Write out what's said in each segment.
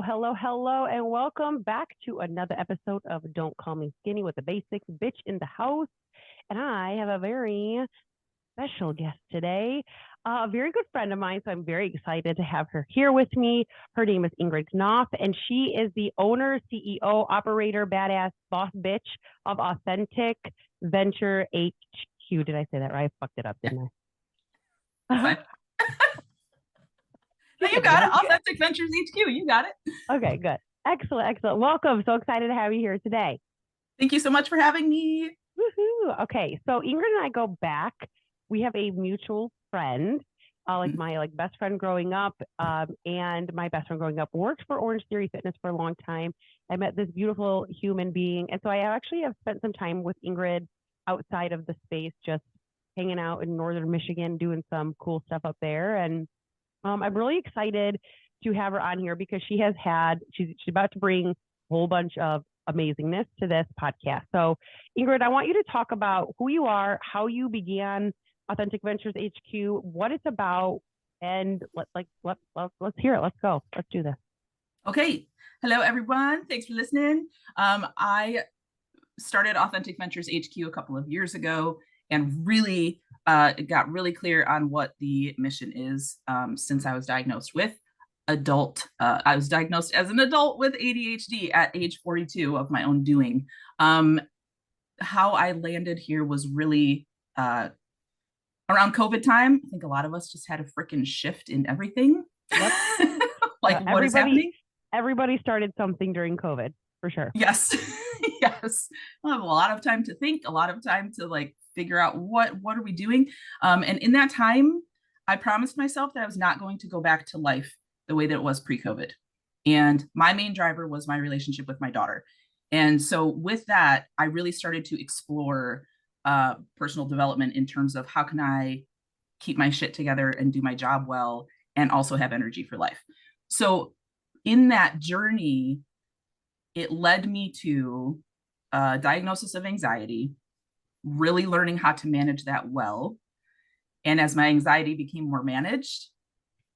Hello, and welcome back to another episode of Don't Call Me Skinny with the Basics Bitch in the House. And I have a very special guest today, a very good friend of mine. So I'm very excited to have her here with me. Her name is Ingrid Knoff, and she is the owner, CEO, operator, badass, boss bitch of Authentic Venture HQ. Did I say that right? I fucked it up, didn't I? No, you got it. Authentic Ventures HQ. You got it. Okay, good. Excellent. Welcome. So excited to have you here today. Thank you so much for having me. Woohoo. Okay, so Ingrid and I go back. We have a mutual friend, my best friend growing up, and my best friend growing up worked for Orange Theory Fitness for a long time. I met this beautiful human being, and so I actually have spent some time with Ingrid outside of the space, just hanging out in northern Michigan, doing some cool stuff up there. And I'm really excited to have her on here because she's about to bring a whole bunch of amazingness to this podcast. So, Ingrid, I want you to talk about who you are, how you began Authentic Ventures HQ, what it's about, and let's hear it. Let's go. Let's do this. Okay. Hello, everyone. Thanks for listening. I started Authentic Ventures HQ a couple of years ago and really got really clear on what the mission is since I was diagnosed with I was diagnosed as an adult with ADHD at age 42 of my own doing. How I landed here was really around COVID time. I think a lot of us just had a freaking shift in everything. Yep. What is happening? Everybody started something during COVID, for sure. Yes. Yes. We'll have a lot of time to think, a lot of time to figure out what are we doing. And in that time, I promised myself that I was not going to go back to life the way that it was pre-COVID. And my main driver was my relationship with my daughter. And so with that, I really started to explore personal development in terms of how can I keep my shit together and do my job well and also have energy for life. So in that journey, it led me to a diagnosis of anxiety, really learning how to manage that well. And as my anxiety became more managed,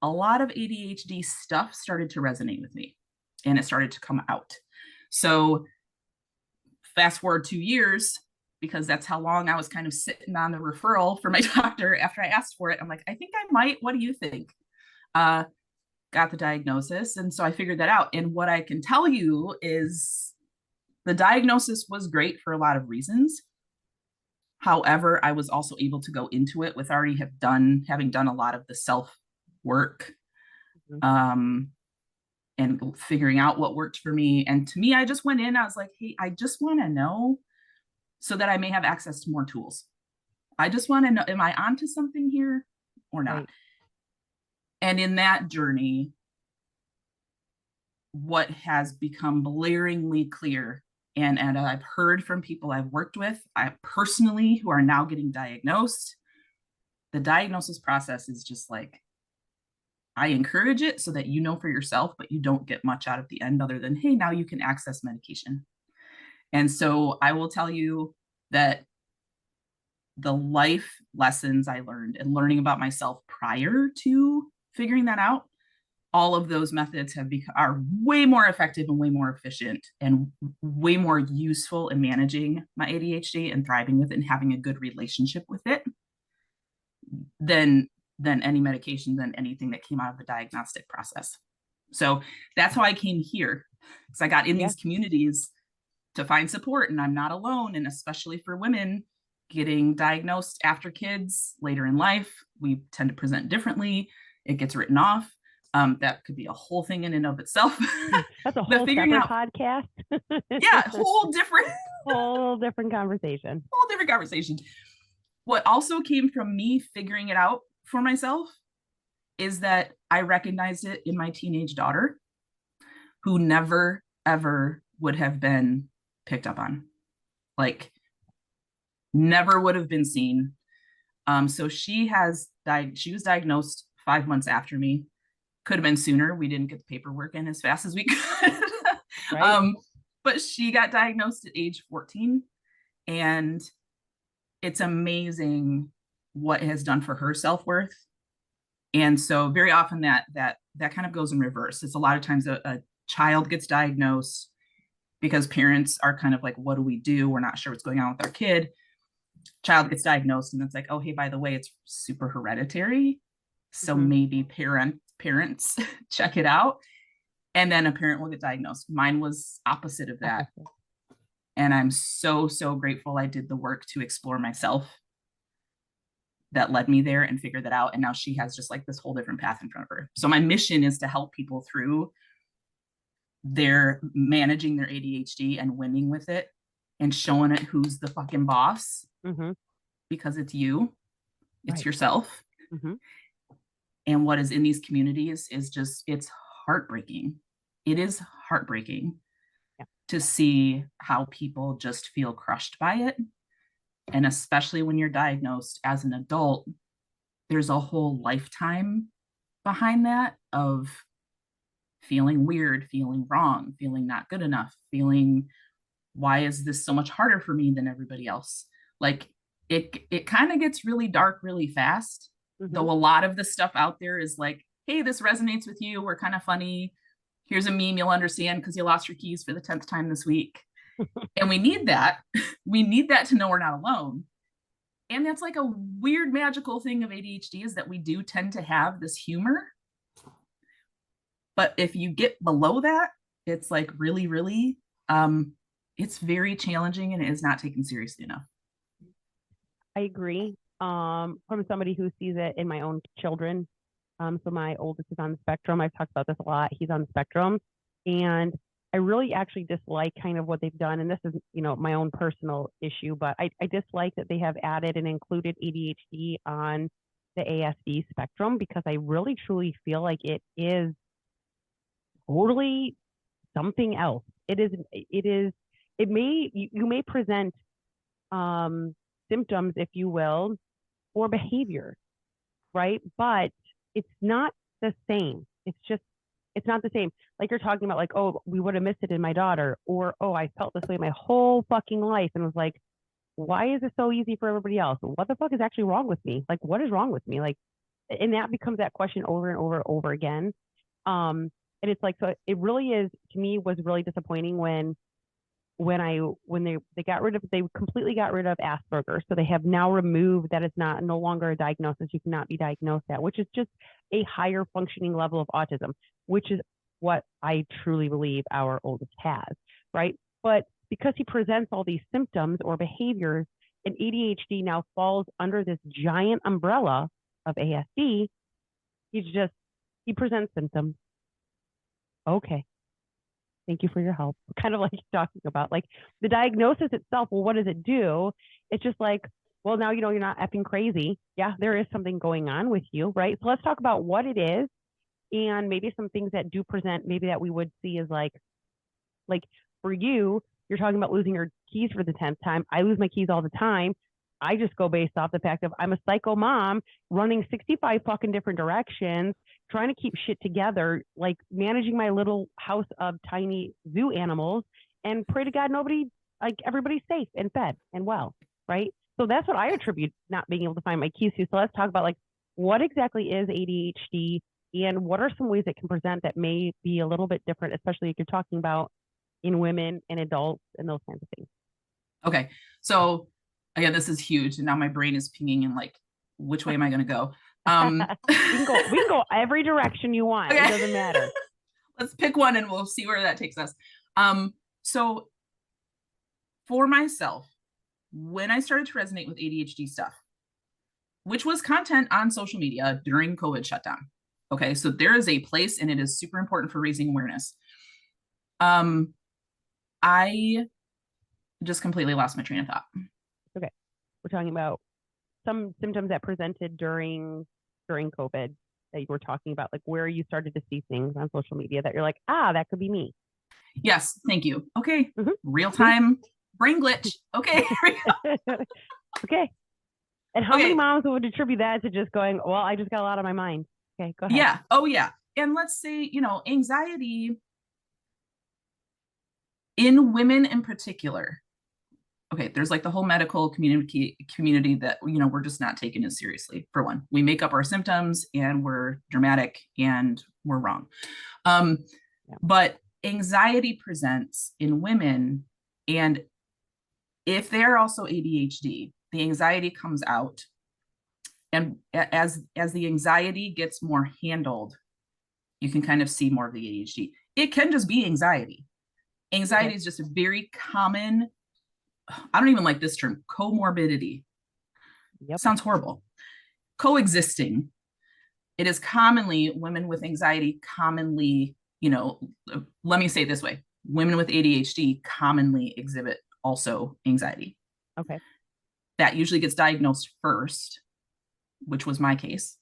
a lot of ADHD stuff started to resonate with me and it started to come out. So fast forward 2 years, because that's how long I was kind of sitting on the referral for my doctor after I asked for it. I'm like, I think I might. What do you think? Got the diagnosis. And so I figured that out. And what I can tell you is the diagnosis was great for a lot of reasons. However, I was also able to go into it with already having done a lot of the self work, and figuring out what worked for me. And to me, I just went in, I was like, hey, I just want to know so that I may have access to more tools. I just want to know, am I onto something here or not? Right. And in that journey, what has become blaringly clear, and I've heard from people I've worked with, I personally, who are now getting diagnosed, the diagnosis process is just like, I encourage it so that you know for yourself, but you don't get much out of the end other than, hey, now you can access medication. And so I will tell you that the life lessons I learned and learning about myself prior to figuring that out, all of those methods are way more effective and way more efficient and way more useful in managing my ADHD and thriving with it and having a good relationship with it than any medication, than anything that came out of the diagnostic process. So that's how I came here, because I got in these communities to find support, and I'm not alone. And especially for women getting diagnosed after kids later in life, we tend to present differently. It gets written off. That could be a whole thing in and of itself. That's a whole separate podcast. Yeah, whole different conversation. Whole different conversation. What also came from me figuring it out for myself is that I recognized it in my teenage daughter, who never, ever would have been picked up on. Never would have been seen. So she was diagnosed 5 months after me. Could have been sooner. We didn't get the paperwork in as fast as we could. Right. But she got diagnosed at age 14, and it's amazing what it has done for her self-worth. And so very often that kind of goes in reverse. It's a lot of times a child gets diagnosed because parents are kind of like, what do we do? We're not sure what's going on with our kid. Child gets diagnosed, and it's like, oh, hey, by the way, it's super hereditary. So maybe parents check it out. And then a parent will get diagnosed. Mine was opposite of that. And I'm so, so grateful I did the work to explore myself that led me there and figure that out. And now she has just like this whole different path in front of her. So my mission is to help people through their managing their ADHD and winning with it and showing it who's the fucking boss, because it's you, it's yourself. And what is in these communities is just, it's heartbreaking. It is heartbreaking to see how people just feel crushed by it. And especially when you're diagnosed as an adult, there's a whole lifetime behind that of feeling weird, feeling wrong, feeling not good enough, feeling, why is this so much harder for me than everybody else? Like it kind of gets really dark really fast, though a lot of the stuff out there is like, hey, this resonates with you. We're kind of funny. Here's a meme you'll understand because you lost your keys for the 10th time this week. And we need that. We need that to know we're not alone. And that's like a weird magical thing of ADHD, is that we do tend to have this humor. But if you get below that, it's like really, really, it's very challenging and it is not taken seriously enough. I agree. From somebody who sees it in my own children. So my oldest is on the spectrum. I've talked about this a lot. He's on the spectrum. And I really actually dislike kind of what they've done. And this is, you know, my own personal issue, but I dislike that they have added and included ADHD on the ASD spectrum, because I really truly feel like it is totally something else. You may present symptoms, if you will, or behavior, right? But it's not the same. It's not the same. Like you're talking about, like, oh, we would have missed it in my daughter, or, oh, I felt this way my whole fucking life. And was like, why is it so easy for everybody else? What the fuck is actually wrong with me? Like, what is wrong with me? Like, and that becomes that question over and over and over again. And it's like, so it really is, to me, was really disappointing when they completely got rid of Asperger's. So they have now removed that. It's no longer a diagnosis. You cannot be diagnosed at, which is just a higher functioning level of autism, which is what I truly believe our oldest has, right? But because he presents all these symptoms or behaviors, and ADHD now falls under this giant umbrella of ASD, he presents symptoms. Okay. Thank you for your help. Kind of like you're talking about, like the diagnosis itself. Well, what does it do? It's just like, well, now you know you're not effing crazy. Yeah, there is something going on with you, right? So let's talk about what it is, and maybe some things that do present, maybe that we would see as like for you, you're talking about losing your keys for the 10th time. I lose my keys all the time. I just go based off the fact of I'm a psycho mom running 65 fucking different directions, trying to keep shit together, like managing my little house of tiny zoo animals, and pray to God everybody's safe and fed and well, right? So that's what I attribute not being able to find my keys to. So let's talk about like what exactly is ADHD, and what are some ways it can present that may be a little bit different, especially if you're talking about in women and adults and those kinds of things. Okay, so again, this is huge, and now my brain is pinging in like, which way am I going to go? We can go every direction you want. Okay. It doesn't matter. Let's pick one and we'll see where that takes us. So for myself, when I started to resonate with ADHD stuff, which was content on social media during COVID shutdown. Okay, so there is a place, and it is super important for raising awareness. I just completely lost my train of thought. Okay, we're talking about some symptoms that presented during COVID that you were talking about, like where you started to see things on social media that you're like, that could be me. Yes, thank you. Okay, real time brain glitch. Okay. Okay. And how many moms would attribute that to just going, well, I just got a lot on my mind. Okay, go ahead. Yeah. Oh, yeah. And let's say, anxiety in women in particular. Okay, there's like the whole medical community that, we're just not taking it seriously. For one, we make up our symptoms and we're dramatic and we're wrong. But anxiety presents in women, and if they're also ADHD, the anxiety comes out. And as the anxiety gets more handled, you can kind of see more of the ADHD. It can just be anxiety. Anxiety is just a very common, I don't even like this term, comorbidity. Yep. Sounds horrible. Coexisting. It is commonly, women with anxiety commonly, let me say it this way. Women with ADHD commonly exhibit also anxiety. Okay. That usually gets diagnosed first, which was my case.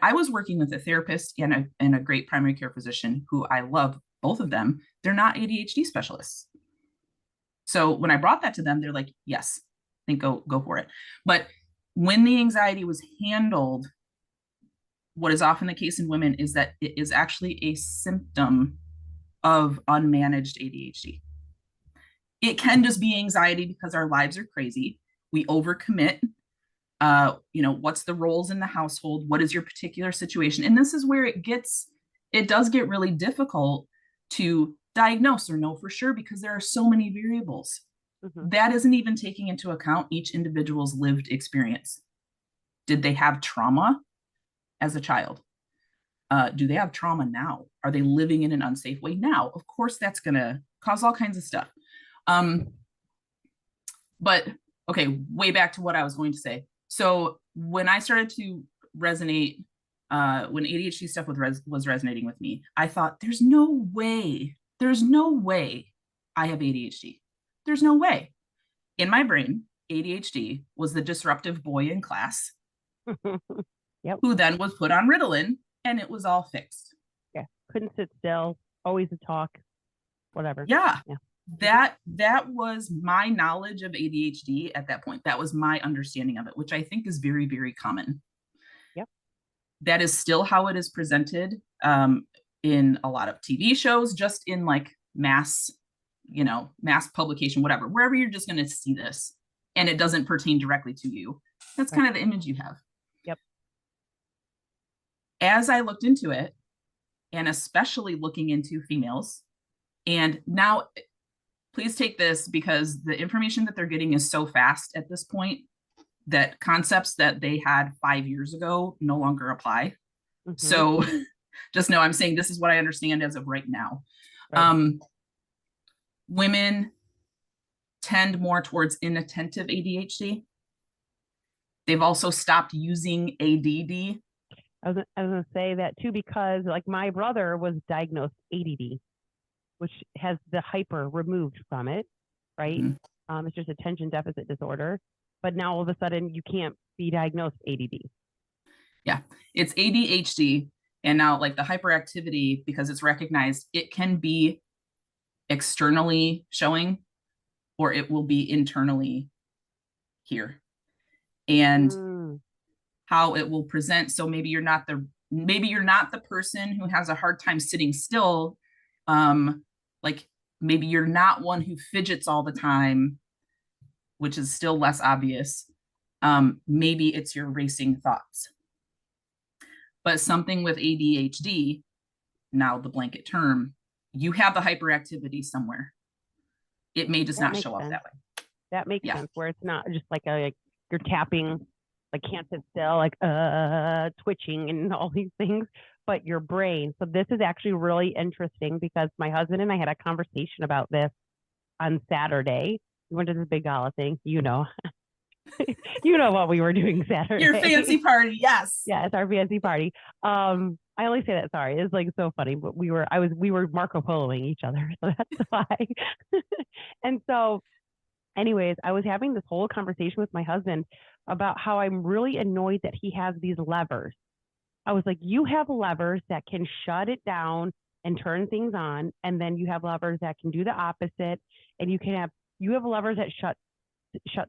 I was working with a therapist and a great primary care physician who I love, both of them. They're not ADHD specialists. So when I brought that to them, they're like, yes, I think go for it. But when the anxiety was handled, what is often the case in women is that it is actually a symptom of unmanaged ADHD. It can just be anxiety because our lives are crazy. We overcommit. What's the roles in the household? What is your particular situation? And this is where it does get really difficult to diagnose or know for sure, because there are so many variables. Mm-hmm. That isn't even taking into account each individual's lived experience. Did they have trauma as a child? Do they have trauma now? Are they living in an unsafe way now? Of course, that's going to cause all kinds of stuff. But okay, way back to what I was going to say. So when I started to resonate, when ADHD stuff was resonating with me, I thought, there's no way I have ADHD. There's no way. In my brain, ADHD was the disruptive boy in class yep. who then was put on Ritalin, and it was all fixed. Yeah. Couldn't sit still, always a talk, whatever. Yeah. That was my knowledge of ADHD at that point. That was my understanding of it, which I think is very, very common. Yep. That is still how it is presented in a lot of TV shows, just in like mass publication, whatever, wherever you're just going to see this and it doesn't pertain directly to you. That's kind of the image you have. Yep. As I looked into it, and especially looking into females, and now please take this, because the information that they're getting is so fast at this point that concepts that they had 5 years ago no longer apply. Mm-hmm. So just know I'm saying this is what I understand as of right now. Right. Women tend more towards inattentive ADHD. They've also stopped using ADD. I was going to say that too, because like my brother was diagnosed ADD, which has the hyper removed from it, right? Mm-hmm. It's just attention deficit disorder. But now all of a sudden you can't be diagnosed ADD. Yeah, it's ADHD. And now like the hyperactivity, because it's recognized, it can be externally showing, or it will be internally here. And how it will present. So maybe you're not the person who has a hard time sitting still. Like maybe you're not one who fidgets all the time, which is still less obvious. Maybe it's your racing thoughts. But something with ADHD, now the blanket term, you have the hyperactivity somewhere. It may just not show up that way. That makes sense, where it's not just like you're tapping, like can't sit still, like twitching and all these things, but your brain. So this is actually really interesting, because my husband and I had a conversation about this on Saturday. We went to this big gala thing, you know what we were doing Saturday. Your fancy party, yes. Yeah, it's our fancy party. I only say that, sorry, it's like so funny, but we were Marco Poloing each other, so that's why. And so anyways, I was having this whole conversation with my husband about how I'm really annoyed that he has these levers. I was like, you have levers that can shut it down and turn things on, and then you have levers that can do the opposite, and you have levers that shut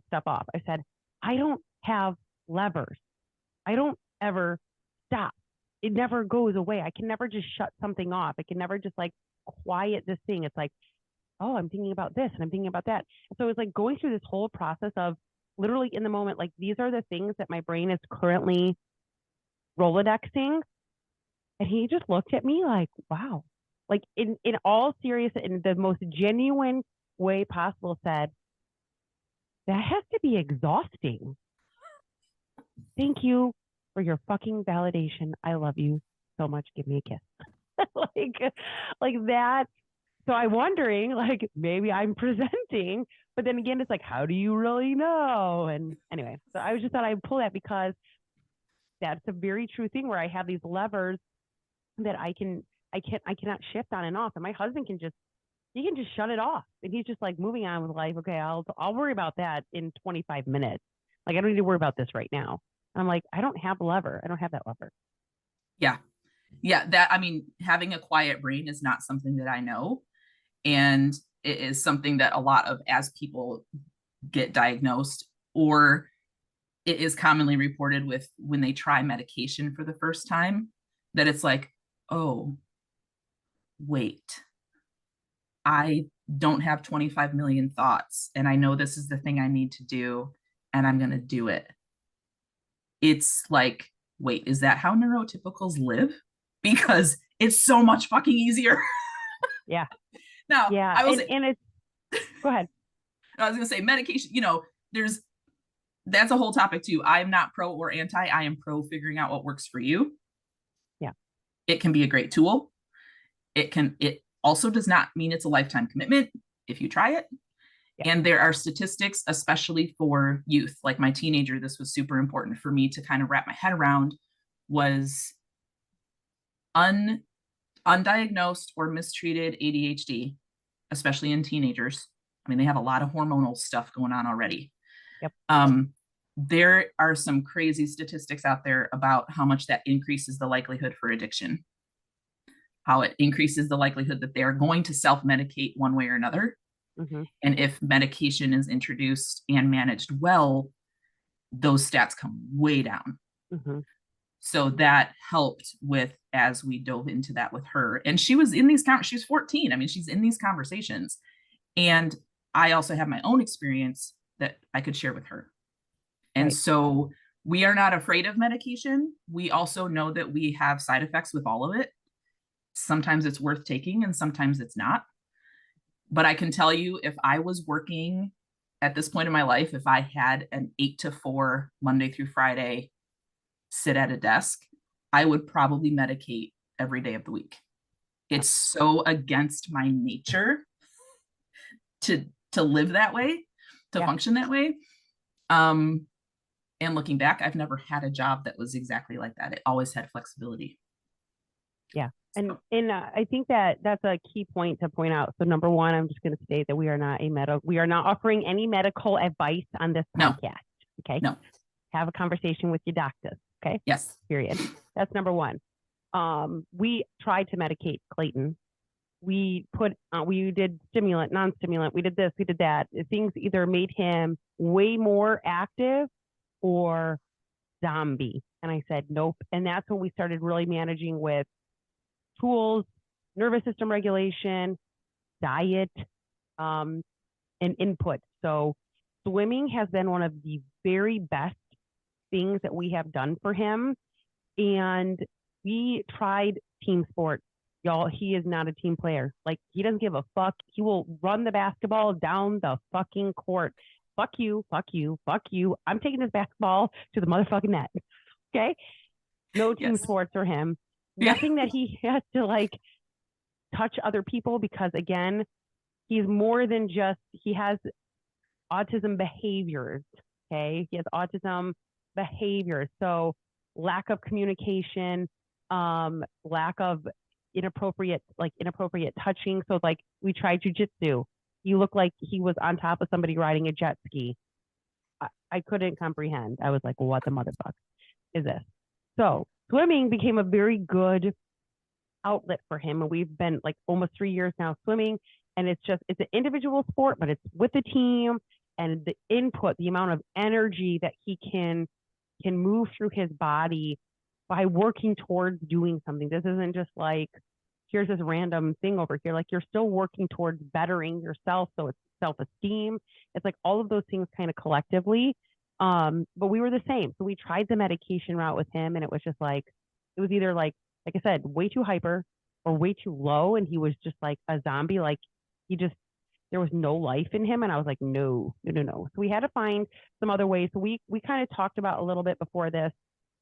stuff off. I said, I don't have levers. I don't ever stop. It never goes away. I can never just shut something off. I can never just like quiet this thing. It's like, oh, I'm thinking about this and I'm thinking about that. And so it's like going through this whole process of literally in the moment, like these are the things that my brain is currently Rolodexing. And he just looked at me like, wow, like in all seriousness, in the most genuine way possible, said, that has to be exhausting. Thank you for your fucking validation. I love you so much. Give me a kiss. like that. So I'm wondering, like, maybe I'm presenting, but then again, it's like, how do you really know? And anyway, so I just thought I'd pull that because that's a very true thing where I have these levers that I cannot shift on and off. And my husband he can just shut it off. And he's just like moving on with life. Okay, I'll worry about that in 25 minutes. Like, I don't need to worry about this right now. I'm like, I don't have a lever. I don't have that lever. Yeah. Yeah. That, I mean, having a quiet brain is not something that I know. And it is something that a lot of, as people get diagnosed, or it is commonly reported with when they try medication for the first time, that it's like, oh, wait, I don't have 25 million thoughts. And I know this is the thing I need to do, and I'm going to do it. It's like, wait, is that how neurotypicals live? Because it's so much fucking easier. Yeah. Now, Yeah. I was, and it's, go ahead. I was going to say medication, that's a whole topic too. I'm not pro or anti. I am pro figuring out what works for you. Yeah. It can be a great tool. It also does not mean it's a lifetime commitment if you try it. Yeah. And there are statistics, especially for youth. Like my teenager, this was super important for me to kind of wrap my head around, was undiagnosed or mistreated ADHD, especially in teenagers. I mean, they have a lot of hormonal stuff going on already. Yep. There are some crazy statistics out there about how much that increases the likelihood for addiction, how it increases the likelihood that they are going to self-medicate one way or another. Mm-hmm. And if medication is introduced and managed well, those stats come way down. Mm-hmm. So that helped with, as we dove into that with her. And she was in these, she was 14. I mean, she's in these conversations. And I also have my own experience that I could share with her. And so we are not afraid of medication. We also know that we have side effects with all of it. Sometimes it's worth taking and sometimes it's not. But I can tell you, if I was working at this point in my life, if I had an 8 to 4 Monday through Friday sit at a desk, I would probably medicate every day of the week. It's so against my nature to live that way, to function that way. And looking back, I've never had a job that was exactly like that. It always had flexibility. Yeah. And I think that that's a key point to point out. So number one, I'm just going to state that we are not offering any medical advice on this podcast. Okay. No. Have a conversation with your doctor. Okay. Yes. Period. That's number one. We tried to medicate Clayton. We did stimulant, non-stimulant. We did this, we did that. Things either made him way more active or zombie. And I said, nope. And that's when we started really managing with tools, nervous system regulation, diet, and input. So swimming has been one of the very best things that we have done for him. And we tried team sports. Y'all, he is not a team player. Like, he doesn't give a fuck. He will run the basketball down the fucking court. Fuck you, fuck you, fuck you. I'm taking this basketball to the motherfucking net. Okay? No team sports for him. Nothing that he has to, like, touch other people because, again, he's more than just, he has autism behaviors. Okay? He has autism behaviors. So lack of communication, lack of inappropriate touching. So, like, we tried jujitsu. He looked like he was on top of somebody riding a jet ski. I couldn't comprehend. I was like, what the motherfucker is this? So swimming became a very good outlet for him. And we've been like almost 3 years now swimming. And it's an individual sport, but it's with the team, and the input, the amount of energy that he can move through his body by working towards doing something. This isn't just like, here's this random thing over here. Like, you're still working towards bettering yourself. So it's self-esteem. It's like all of those things kind of collectively. But we were the same. So we tried the medication route with him, and it was just like, it was either like I said, way too hyper or way too low, and he was just like a zombie. Like he just there was no life in him, and I was like, no, no, no, no. So we had to find some other ways. So we kind of talked about a little bit before this,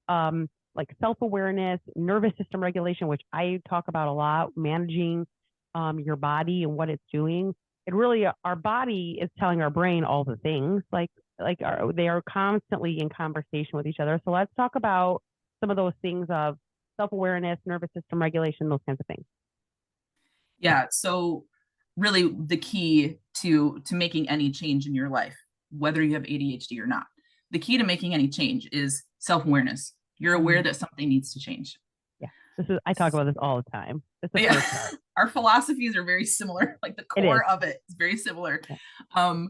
like self-awareness, nervous system regulation, which I talk about a lot, managing your body and what it's doing. It really, our body is telling our brain all the things, they are constantly in conversation with each other. So let's talk about some of those things of self-awareness, nervous system regulation, those kinds of things. Yeah. So really the key to making any change in your life, whether you have ADHD or not, the key to making any change is self-awareness. You're aware that something needs to change. Yeah. I talk about this all the time. It's the first part. Our philosophies are very similar. Like the core of it is very similar. Yeah.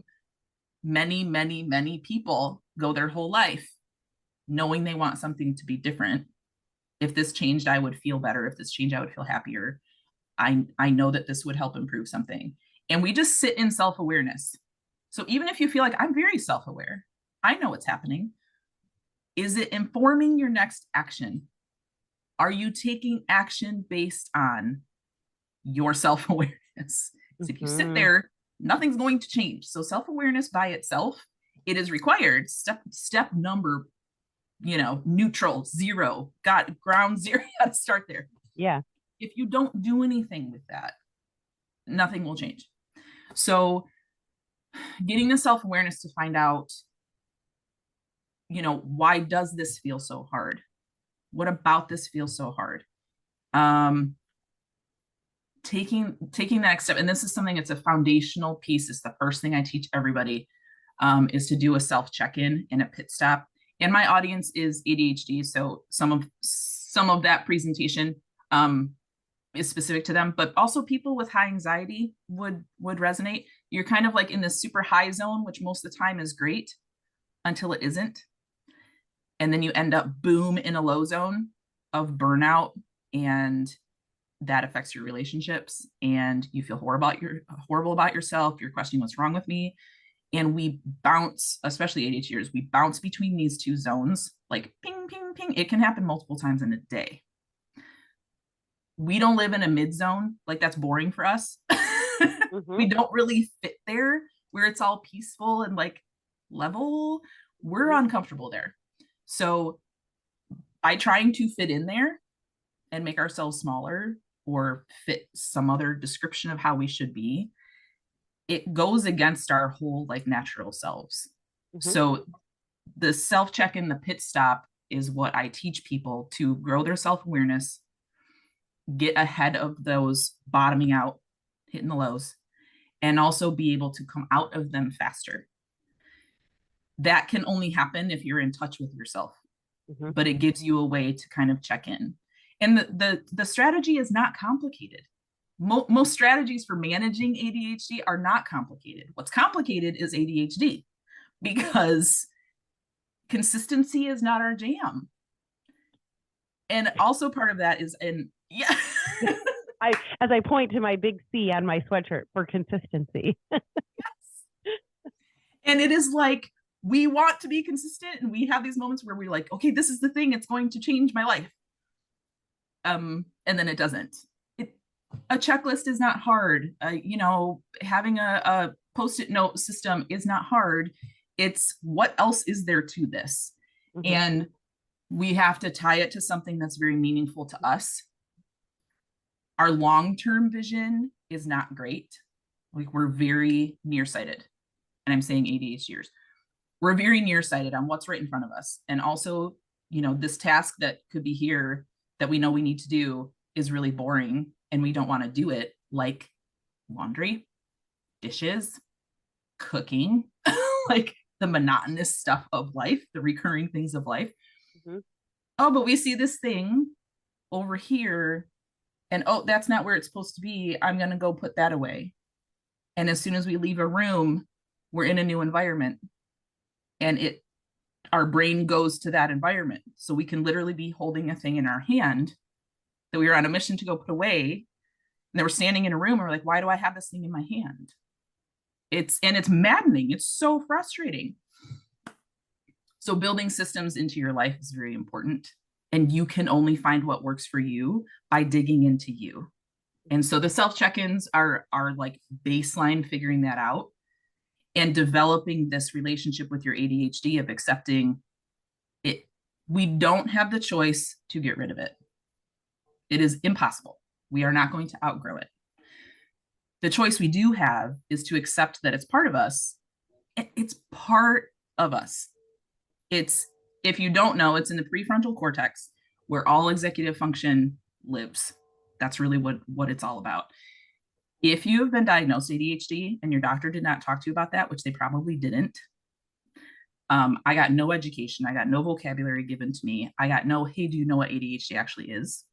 Many people go their whole life knowing they want something to be different. If this changed, I would feel better. If this changed, I would feel happier. I know that this would help improve something. And we just sit in self-awareness. So even if you feel like I'm very self-aware, I know what's happening. Is it informing your next action? Are you taking action based on your self-awareness? Because if you sit there, nothing's going to change. So self-awareness by itself, it is required. Step number, neutral, 0, got ground 0, you got to start there. Yeah. If you don't do anything with that, nothing will change. So getting the self-awareness to find out, why does this feel so hard? What about this feels so hard? Taking the next step, and this is something, it's a foundational piece. It's the first thing I teach everybody, is to do a self check-in and a pit stop. And my audience is ADHD, so some of that presentation is specific to them, but also people with high anxiety would resonate. You're kind of like in this super high zone, which most of the time is great until it isn't. And then you end up boom in a low zone of burnout, and that affects your relationships, and you feel horrible about yourself. You're questioning what's wrong with me. And we bounce, especially ADHDers, we bounce between these two zones, like ping, ping, ping. It can happen multiple times in a day. We don't live in a mid zone. Like, that's boring for us. We don't really fit there where it's all peaceful and like level. We're uncomfortable there. So by trying to fit in there and make ourselves smaller or fit some other description of how we should be, it goes against our whole like natural selves. So the self check-in, the pit stop, is what I teach people to grow their self-awareness, get ahead of those bottoming out, hitting the lows, and also be able to come out of them faster. That can only happen if you're in touch with yourself, but it gives you a way to kind of check in. And the strategy is not complicated. Most strategies for managing ADHD are not complicated. What's complicated is ADHD, because consistency is not our jam. And also part of that is, as I point to my big C on my sweatshirt for consistency. Yes. And it is like, we want to be consistent, and we have these moments where we're like, okay, this is the thing, it's going to change my life. And then it doesn't. A checklist is not hard. Having a post-it note system is not hard. It's what else is there to this? And we have to tie it to something that's very meaningful to us. Our long-term vision is not great. Like, we're very nearsighted. And I'm saying ADHDers. We're very nearsighted on what's right in front of us. And also, this task that could be here that we know we need to do is really boring, and we don't want to do it, like laundry, dishes, cooking, like the monotonous stuff of life, the recurring things of life. Oh, but we see this thing over here, and oh, that's not where it's supposed to be. I'm going to go put that away. And as soon as we leave a room, we're in a new environment, and our brain goes to that environment. So we can literally be holding a thing in our hand that we were on a mission to go put away. And they were standing in a room, and we're like, why do I have this thing in my hand? It's maddening. It's so frustrating. So building systems into your life is very important. And you can only find what works for you by digging into you. And so the self check-ins are like baseline figuring that out and developing this relationship with your ADHD of accepting it. We don't have the choice to get rid of it. It is impossible. We are not going to outgrow it. The choice we do have is to accept that it's part of us. It's part of us. It's, if you don't know, it's in the prefrontal cortex where all executive function lives. That's really what it's all about. If you have been diagnosed ADHD and your doctor did not talk to you about that, which they probably didn't, I got no education. I got no vocabulary given to me. I got no, hey, do you know what ADHD actually is?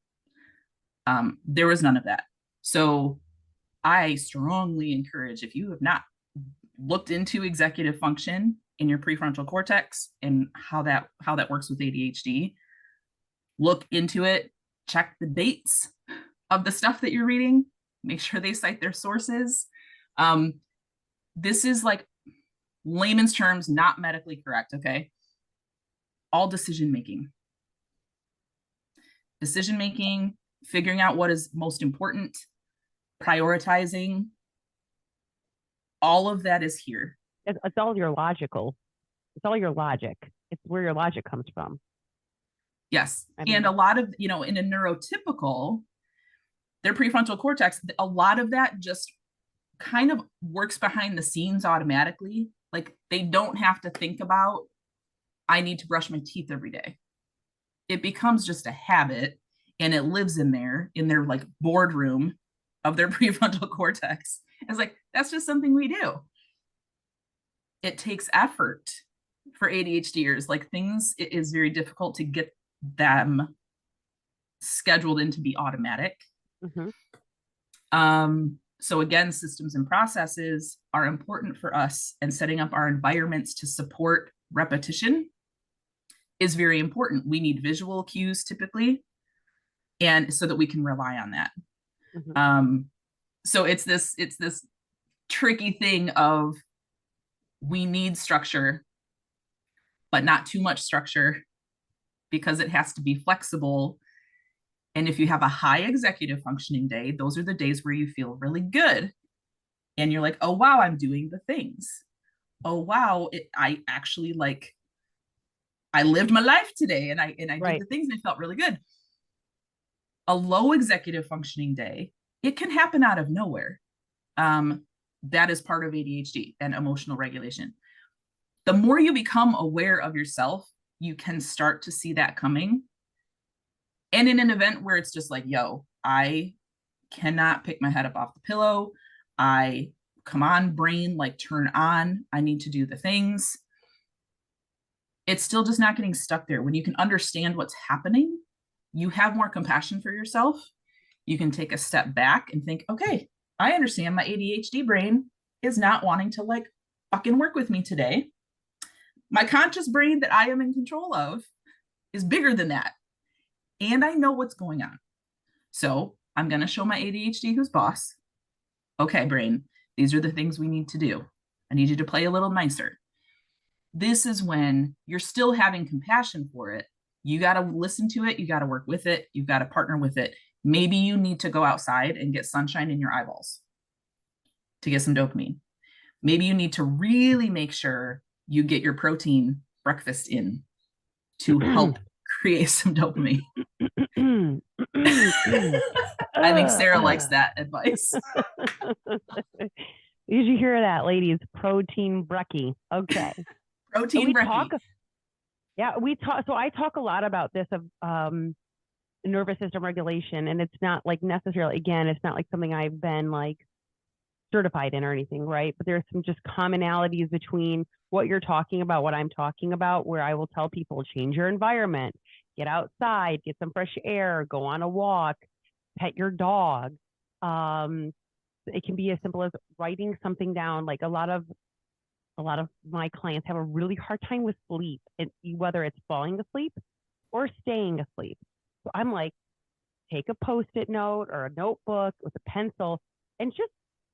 There was none of that. So I strongly encourage, if you have not looked into executive function in your prefrontal cortex and how that works with ADHD, look into it, check the dates of the stuff that you're reading, make sure they cite their sources. This is like layman's terms, not medically correct, okay? All decision making, figuring out what is most important, prioritizing, all of that is here. It's all your logical. It's all your logic. It's where your logic comes from. Yes. And a lot of, in a neurotypical, their prefrontal cortex, a lot of that just kind of works behind the scenes automatically. Like they don't have to think about, I need to brush my teeth every day. It becomes just a habit and it lives in their like boardroom of their prefrontal cortex. It's like, that's just something we do. It takes effort for ADHDers. Like things, it is very difficult to get them scheduled in to be automatic. So again, systems and processes are important for us, and setting up our environments to support repetition is very important. We need visual cues typically, and so that we can rely on that. So it's this tricky thing of, we need structure, but not too much structure because it has to be flexible. And if you have a high executive functioning day, those are the days where you feel really good. And you're like, oh, wow, I'm doing the things. Oh, wow, I actually like, I lived my life today and I Right. did the things and I felt really good. A low executive functioning day, it can happen out of nowhere. That is part of ADHD and emotional regulation. The more you become aware of yourself, you can start to see that coming. And in an event where it's just like, yo, I cannot pick my head up off the pillow. Come on, brain, like turn on. I need to do the things. It's still just not getting stuck there. When you can understand what's happening, you have more compassion for yourself. You can take a step back and think, okay, I understand my ADHD brain is not wanting to like fucking work with me today. My conscious brain that I am in control of is bigger than that. And I know what's going on. So I'm going to show my ADHD who's boss. Okay, brain, these are the things we need to do. I need you to play a little nicer. This is when you're still having compassion for it. You got to listen to it. You got to work with it. You've got to partner with it. Maybe you need to go outside and get sunshine in your eyeballs to get some dopamine. Maybe you need to really make sure you get your protein breakfast in to help create some dopamine. I think Sarah likes that advice. Did you hear that, ladies? Protein brekkie. Okay. Protein brekkie. So I talk a lot about this of nervous system regulation, and it's not like necessarily, again, it's not like something I've been like certified in or anything, right? But there's some just commonalities between what you're talking about, what I'm talking about, where I will tell people, change your environment, get outside, get some fresh air, go on a walk, pet your dog. It can be as simple as writing something down. Like a lot of my clients have a really hard time with sleep, and whether it's falling asleep or staying asleep. So I'm like, take a Post-it note or a notebook with a pencil and just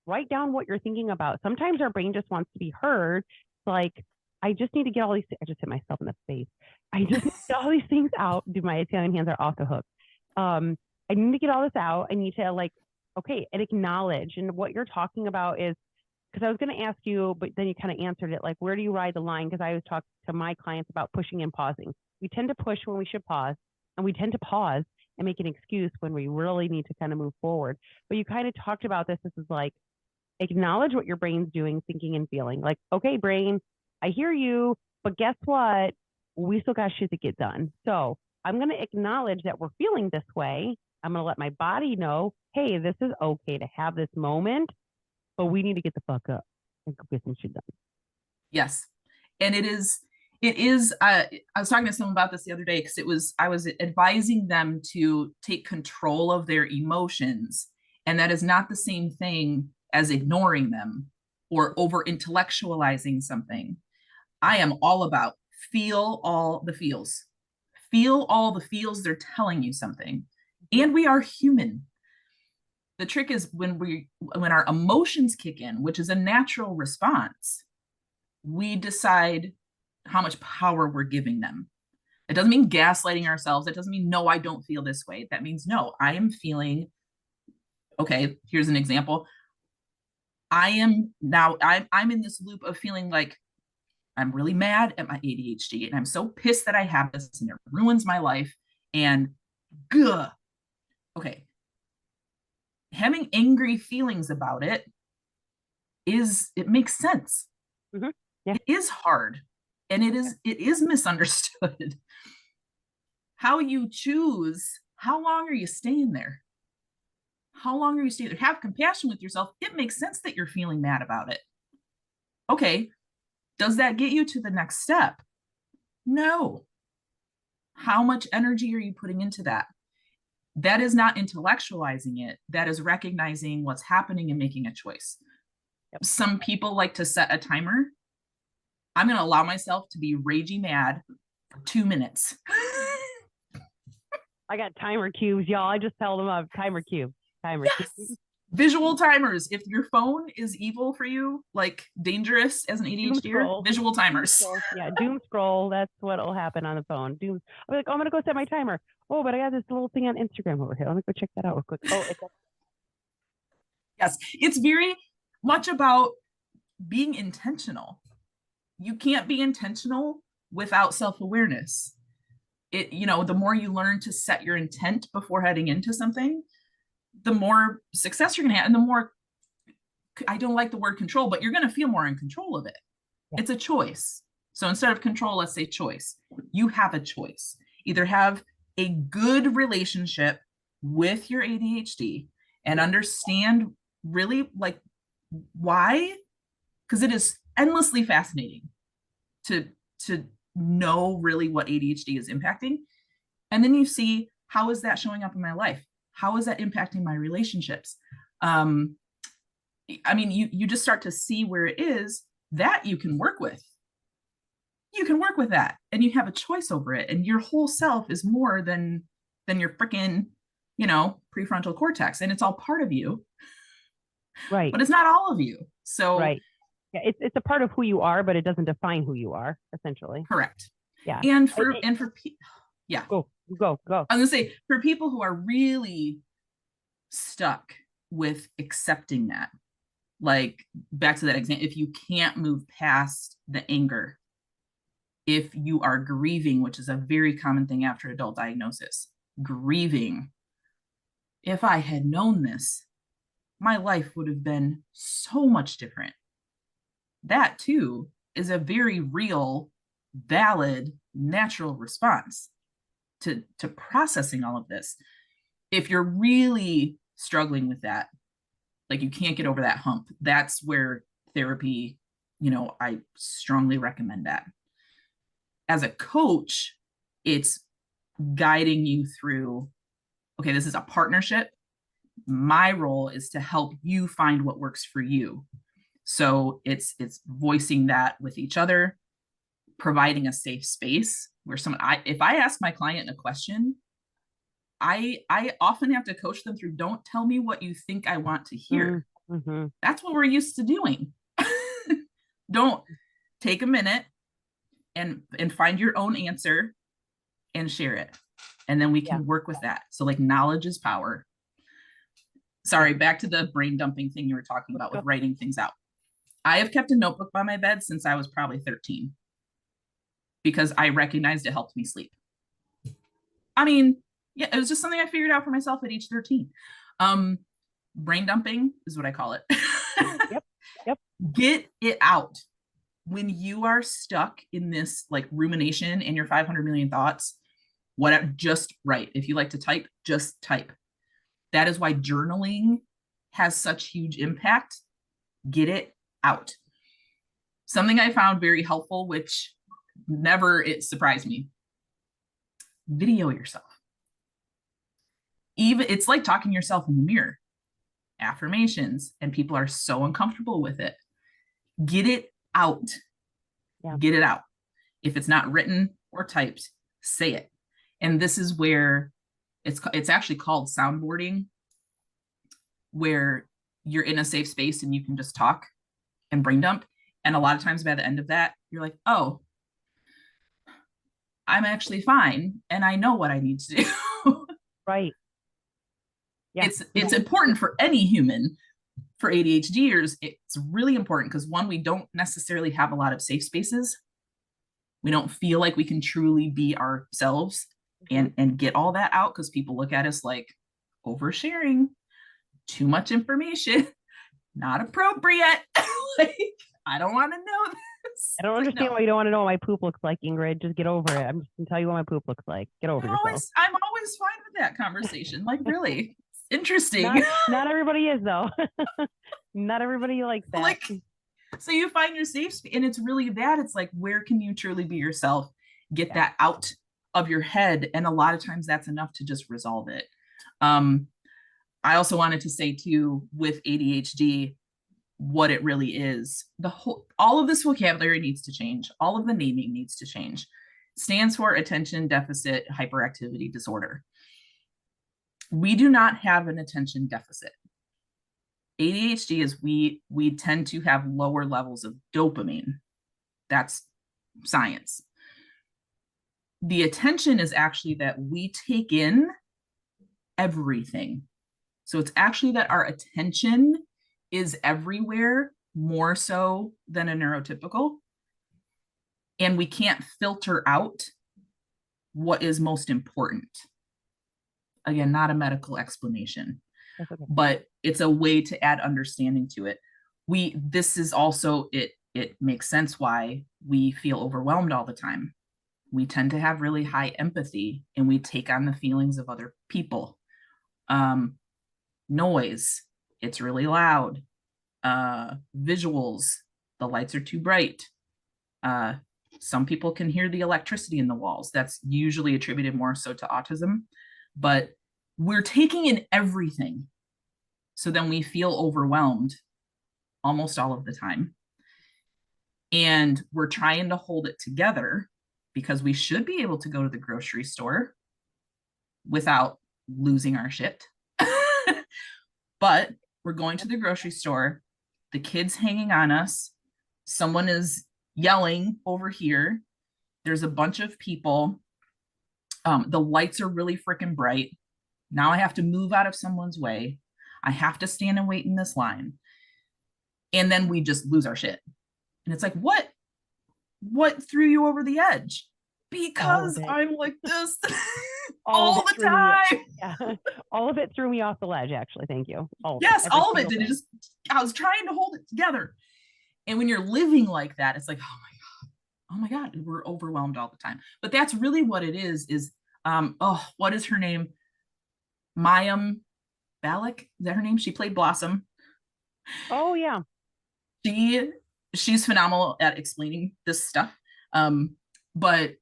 write down what you're thinking about. Sometimes our brain just wants to be heard. It's like, I just need to get all these, I just hit myself in the face. I just need to get all these things out. Dude, my Italian hands are off the hook. I need to get all this out. I need to like okay, and acknowledge. And what you're talking about is, because I was going to ask you, but then you kind of answered it, like, where do you ride the line? Because I always talk to my clients about pushing and pausing. We tend to push when we should pause, and we tend to pause and make an excuse when we really need to kind of move forward. But you kind of talked about this. This is like, acknowledge what your brain's doing, thinking and feeling. Like, okay, brain, I hear you, but guess what? We still got shit to get done. So I'm going to acknowledge that we're feeling this way. I'm going to let my body know, hey, this is okay to have this moment, but we need to get the fuck up and go get some shit done. Yes. And it is, I was talking to someone about this the other day because I was advising them to take control of their emotions. And that is not the same thing as ignoring them or over intellectualizing something. I am all about feel all the feels. Feel all the feels, they're telling you something. And we are human. The trick is when our emotions kick in, which is a natural response, we decide how much power we're giving them. It doesn't mean gaslighting ourselves. It doesn't mean, no, I don't feel this way. That means, no, I am feeling, okay, here's an example. I'm in this loop of feeling like I'm really mad at my ADHD and I'm so pissed that I have this and it ruins my life. And gah, okay. Having angry feelings about it makes sense. Mm-hmm. Yeah. It is hard and it is misunderstood. How you choose, how long are you staying there? How long are you staying there? Have compassion with yourself. It makes sense that you're feeling mad about it. Okay. Does that get you to the next step? No. How much energy are you putting into that? That is not intellectualizing it. That is recognizing what's happening and making a choice. Yep. Some people like to set a timer. I'm going to allow myself to be raging mad for 2 minutes. I got timer cubes, y'all. I just tell them I have timer cube. Yes. Visual timers. If your phone is evil for you, like dangerous as an ADHD, visual timers. Yeah, doom scroll. That's what will happen on the phone. Doom. I'm like, oh, I'm going to go set my timer. Oh, but I got this little thing on Instagram over here. Let me go check that out real quick. Oh, yes. It's very much about being intentional. You can't be intentional without self-awareness. The more you learn to set your intent before heading into something, the more success you're going to have. And the more, I don't like the word control, but you're going to feel more in control of it. Yeah. It's a choice. So instead of control, let's say choice. You have a choice. Either have a good relationship with your ADHD and understand really like why, because it is endlessly fascinating to know really what ADHD is impacting. And then you see, how is that showing up in my life? How is that impacting my relationships? I mean, you just start to see where it is that you can work with. You can work with that and you have a choice over it. And your whole self is more than your freaking, prefrontal cortex. And it's all part of you. Right. But it's not all of you. So right. Yeah, it's a part of who you are, but it doesn't define who you are, essentially. Correct. Yeah. And for yeah. Go. I was gonna say, for people who are really stuck with accepting that, like back to that example, if you can't move past the anger, if you are grieving, which is a very common thing after adult diagnosis, grieving, if I had known this, my life would have been so much different. That too is a very real, valid, natural response to processing all of this. If you're really struggling with that, like you can't get over that hump, that's where therapy, I strongly recommend that. As a coach, it's guiding you through, okay, this is a partnership. My role is to help you find what works for you. So it's voicing that with each other, providing a safe space where if I ask my client a question, I often have to coach them through, don't tell me what you think I want to hear. Mm-hmm. That's what we're used to doing. Don't take a minute and find your own answer and share it. And then we can work with that. So like knowledge is power. sorry, back to the brain dumping thing you were talking about with writing things out. I have kept a notebook by my bed since I was probably 13 because I recognized it helped me sleep. I mean, yeah, it was just something I figured out for myself at age 13. Brain dumping is what I call it. Yep. Get it out. When you are stuck in this like rumination and your 500 million thoughts, whatever, just write. If you like to type, just type. That is why journaling has such huge impact. Get it out. Something I found very helpful, which never it surprised me. Video yourself. Even it's like talking to yourself in the mirror. Affirmations, and people are so uncomfortable with it. Get it out. Yeah. Get it out. If it's not written or typed, say it. And this is where it's actually called soundboarding, where you're in a safe space and you can just talk and brain dump. And a lot of times by the end of that, you're like, oh, I'm actually fine. And I know what I need to do. Right. Yeah. It's important for any human. For ADHDers, it's really important because one, we don't necessarily have a lot of safe spaces. We don't feel like we can truly be ourselves and get all that out because people look at us like oversharing, too much information, not appropriate. Like, I don't want to know this. I don't understand why you don't want to know what my poop looks like, Ingrid. Just get over it. I'm just gonna tell you what my poop looks like. Get over yourself. I'm always fine with that conversation. Like, really, it's interesting. Not everybody is though. Not everybody likes that. Like, so you find your safe space, and it's really that. It's like, where can you truly be yourself? Get that out of your head, and a lot of times that's enough to just resolve it. I also wanted to say too, with ADHD, what it really is. All of this vocabulary needs to change. All of the naming needs to change. It stands for attention deficit hyperactivity disorder. We do not have an attention deficit. ADHD is we tend to have lower levels of dopamine. That's science. The attention is actually that we take in everything. So it's actually that our attention is everywhere, more so than a neurotypical. And we can't filter out what is most important. Again, not a medical explanation, but it's a way to add understanding to it. This is also, it makes sense why we feel overwhelmed all the time. We tend to have really high empathy and we take on the feelings of other people. Noise, it's really loud. Visuals, the lights are too bright. Some people can hear the electricity in the walls. That's usually attributed more so to autism, but we're taking in everything. So then we feel overwhelmed almost all of the time. And we're trying to hold it together because we should be able to go to the grocery store without losing our shit. But we're going to the grocery store, the kid's hanging on us, someone is yelling over here, there's a bunch of people, the lights are really freaking bright. Now I have to move out of someone's way. I have to stand and wait in this line. And then we just lose our shit. And it's like, what threw you over the edge? Because I'm like this all the time. Yeah. All of it threw me off the ledge, actually. Thank you. All of it did. I was trying to hold it together. And when you're living like that, it's like, oh my God, we're overwhelmed all the time. But that's really what it is what is her name? Mayim Bialik, is that her name? She played Blossom. Oh yeah. She's phenomenal at explaining this stuff. But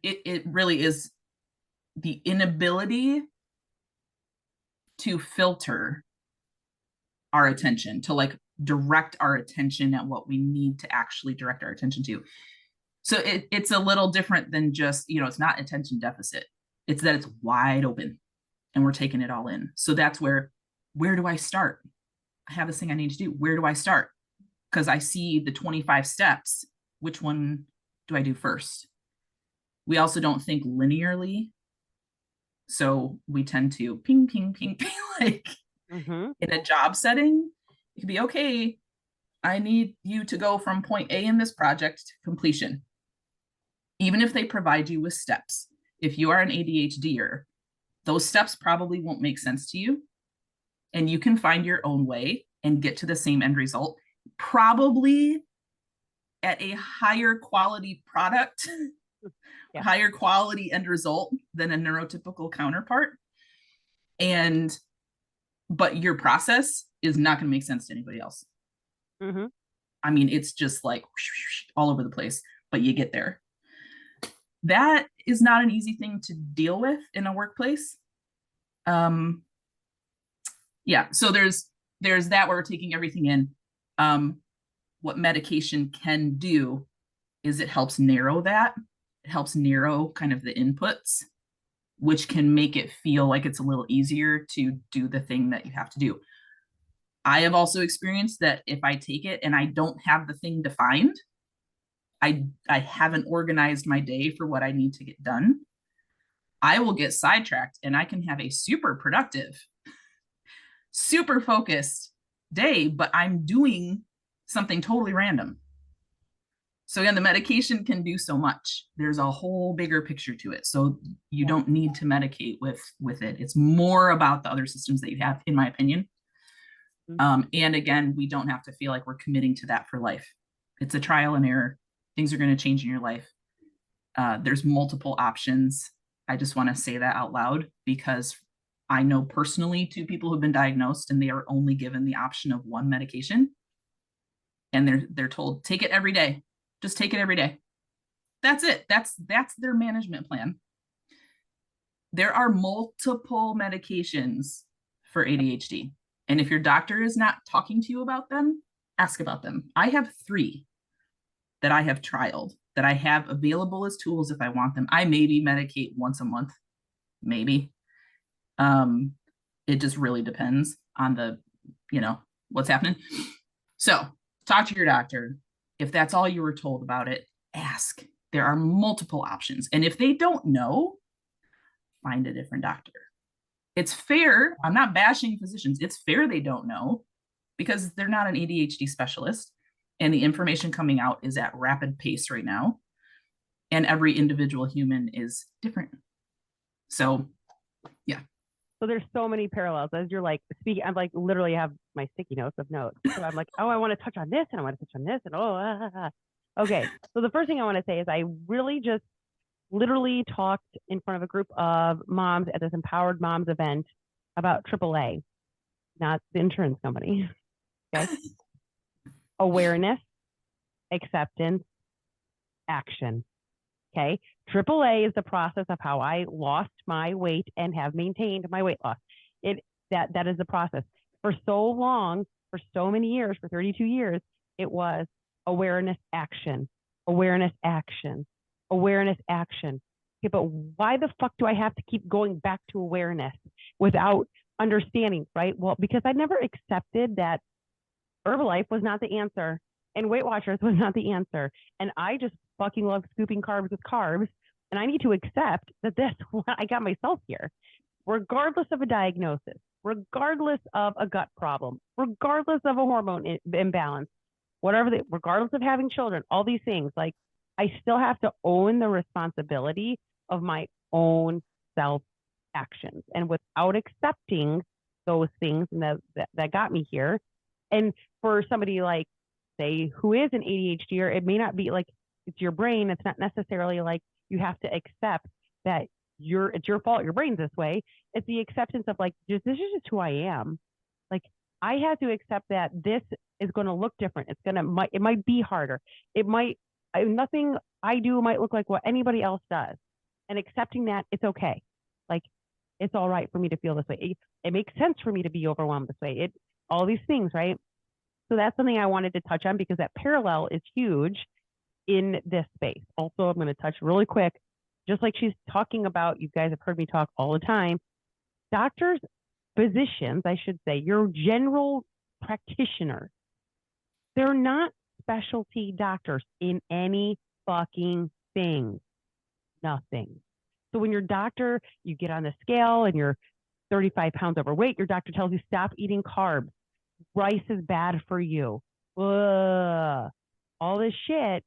it really is the inability to filter our attention, to like direct our attention at what we need to actually direct our attention to. So it's a little different than just, it's not attention deficit. It's that it's wide open and we're taking it all in. So that's where do I start? I have this thing I need to do. Where do I start? Because I see the 25 steps. Which one do I do first? We also don't think linearly. So we tend to ping, ping, ping, ping, like Mm-hmm. In a job setting, it could be, okay, I need you to go from point A in this project to completion. Even if they provide you with steps, if you are an ADHDer, those steps probably won't make sense to you. And you can find your own way and get to the same end result, probably at a higher quality product, Yeah. higher quality end result than a neurotypical counterpart. But your process is not going to make sense to anybody else. Mm-hmm. I mean, it's just like all over the place, but you get there. That is not an easy thing to deal with in a workplace. Yeah, so there's that where we're taking everything in. What medication can do is it helps narrow that. It helps narrow kind of the inputs, which can make it feel like it's a little easier to do the thing that you have to do. I have also experienced that if I take it and I don't have the thing defined, I haven't organized my day for what I need to get done, I will get sidetracked and I can have a super productive, super focused day, but I'm doing something totally random. So again, the medication can do so much. There's a whole bigger picture to it. So you don't need to medicate with it. It's more about the other systems that you have, in my opinion. And again, we don't have to feel like we're committing to that for life. It's a trial and error. Things are going to change in your life. There's multiple options. I just want to say that out loud because I know personally 2 people who've been diagnosed and they are only given the option of one medication. And they're told, take it every day. Just take it every day. That's it. That's their management plan. There are multiple medications for ADHD. And if your doctor is not talking to you about them, ask about them. I have 3 that I have trialed, that I have available as tools if I want them. I maybe medicate once a month, maybe. It just really depends on the, what's happening. So talk to your doctor. If that's all you were told about it, ask. There are multiple options. And if they don't know, find a different doctor. It's fair. I'm not bashing physicians. It's fair they don't know because they're not an ADHD specialist. And the information coming out is at rapid pace right now. And every individual human is different. So, yeah. So there's so many parallels as you're like speaking. I'm like literally have my sticky notes of notes. So I'm like, oh, I want to touch on this and I want to touch on this and Okay. So the first thing I want to say is I really just literally talked in front of a group of moms at this Empowered Moms event about AAA, not the insurance company. Okay. Awareness, acceptance, action. Okay. AAA is the process of how I lost my weight and have maintained my weight loss. That is the process. For so long, for so many years, for 32 years, it was awareness, action, awareness, action, awareness, action. Okay, but why the fuck do I have to keep going back to awareness without understanding, right? Well, because I never accepted that Herbalife was not the answer and Weight Watchers was not the answer. And I just fucking love scooping carbs with carbs. And I need to accept that that's what I got myself here, regardless of a diagnosis, regardless of a gut problem, regardless of a hormone imbalance, regardless of having children, all these things, like I still have to own the responsibility of my own self actions. And without accepting those things that got me here, and for somebody like, say, who is an ADHD, it may not be like it's your brain. It's not necessarily like you have to accept that it's your fault. Your brain's this way. It's the acceptance of like, this is just who I am. Like I had to accept that this is going to look different. It might be harder. Nothing I do might look like what anybody else does. And accepting that it's okay. Like it's all right for me to feel this way. It makes sense for me to be overwhelmed this way. All these things, right? So that's something I wanted to touch on because that parallel is huge in this space. Also, I'm going to touch really quick, just like she's talking about, you guys have heard me talk all the time, doctors, physicians, I should say, your general practitioners, they're not specialty doctors in any fucking thing. Nothing. So when your doctor, you get on the scale and you're 35 pounds overweight. Your doctor tells you stop eating carbs. Rice is bad for you. Ugh. All this shit,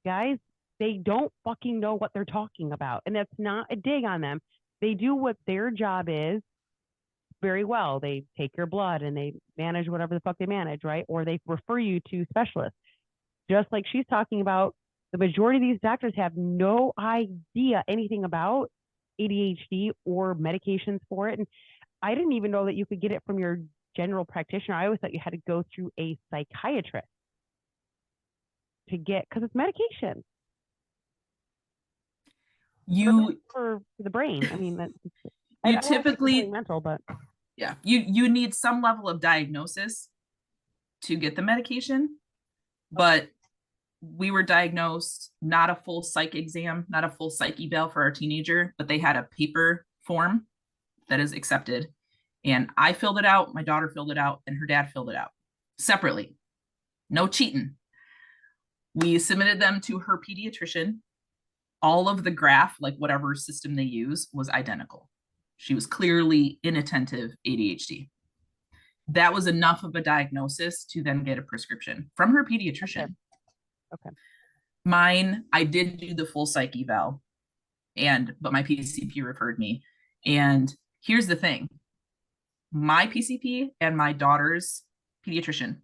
guys, they don't fucking know what they're talking about. And that's not a dig on them. They do what their job is very well. They take your blood and they manage whatever the fuck they manage, right? Or they refer you to specialists. Just like she's talking about, the majority of these doctors have no idea anything about ADHD or medications for it. And I didn't even know that you could get it from your general practitioner. I always thought you had to go through a psychiatrist to get, because it's medication. For the brain. I mean, you typically mental, but yeah, you need some level of diagnosis to get the medication, but we were diagnosed, not a full psych exam, not a full psych eval for our teenager, but they had a paper form that is accepted. And I filled it out, my daughter filled it out, and her dad filled it out separately. No cheating. We submitted them to her pediatrician. All of the graph, like whatever system they use, was identical. She was clearly inattentive ADHD. That was enough of a diagnosis to then get a prescription from her pediatrician. Okay. Mine, I did do the full psych eval, but my PCP referred me. And here's the thing. My PCP and my daughter's pediatrician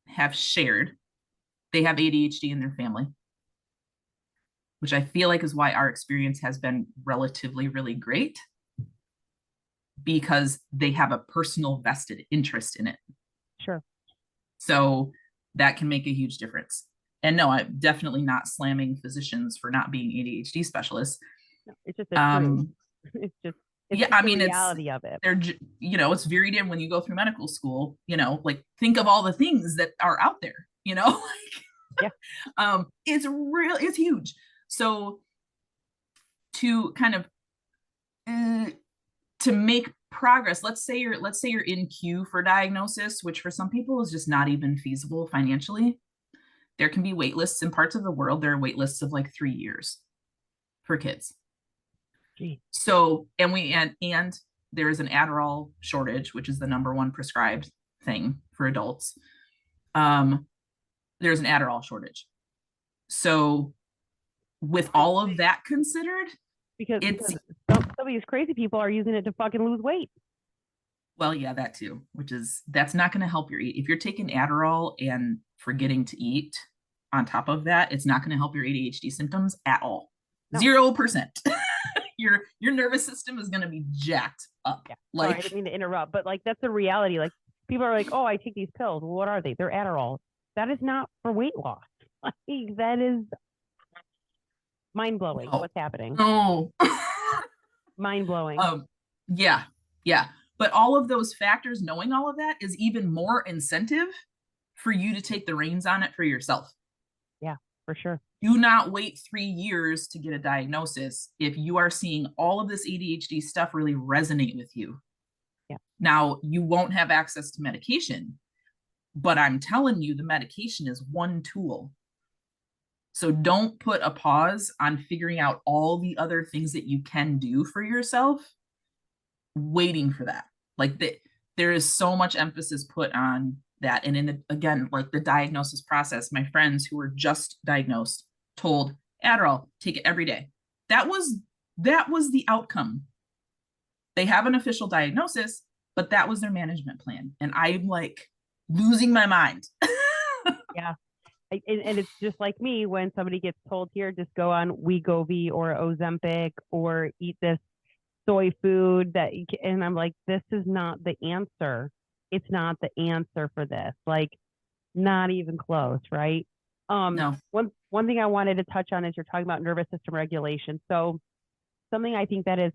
have shared, they have ADHD in their family, which I feel like is why our experience has been relatively really great, because they have a personal vested interest in it. Sure. So that can make a huge difference. And no, I'm definitely not slamming physicians for not being ADHD specialists. No, it's just it's just I mean, reality of it. They're, it's varied in when you go through medical school, like think of all the things that are out there, like, yeah. It's huge. So to kind of, to make progress, let's say you're in queue for diagnosis, which for some people is just not even feasible financially. There can be wait lists in parts of the world. There are wait lists of like 3 years for kids. Gee. So, and there is an Adderall shortage, which is the #1 prescribed thing for adults. There's an Adderall shortage. So with all of that considered, because some of these crazy people are using it to fucking lose weight. Well, yeah, that too, that's not going to help your eat. If you're taking Adderall and forgetting to eat on top of that, it's not going to help your ADHD symptoms at all. No. 0%. Your nervous system is going to be jacked up. Yeah. Sorry, I didn't mean to interrupt, but like, that's the reality. Like, people are like, oh, I take these pills. Well, what are they? They're Adderall. That is not for weight loss. Like, that is mind-blowing. What's happening? Oh. Mind-blowing. Yeah. But all of those factors, knowing all of that, is even more incentive for you to take the reins on it for yourself. Yeah, for sure. Do not wait 3 years to get a diagnosis if you are seeing all of this ADHD stuff really resonate with you. Yeah. Now, you won't have access to medication, but I'm telling you, the medication is one tool. So don't put a pause on figuring out all the other things that you can do for yourself, waiting for that. Like, there is so much emphasis put on that. And again, like the diagnosis process, my friends who were just diagnosed told Adderall, take it every day. That was the outcome. They have an official diagnosis, but that was their management plan. And I'm like losing my mind. Yeah. And it's just like me when somebody gets told, here, just go on Wegovy or Ozempic or eat this soy food and I'm like, this is not the answer. It's not the answer for this. Like, not even close, right? No. One thing I wanted to touch on is you're talking about nervous system regulation. So something I think that is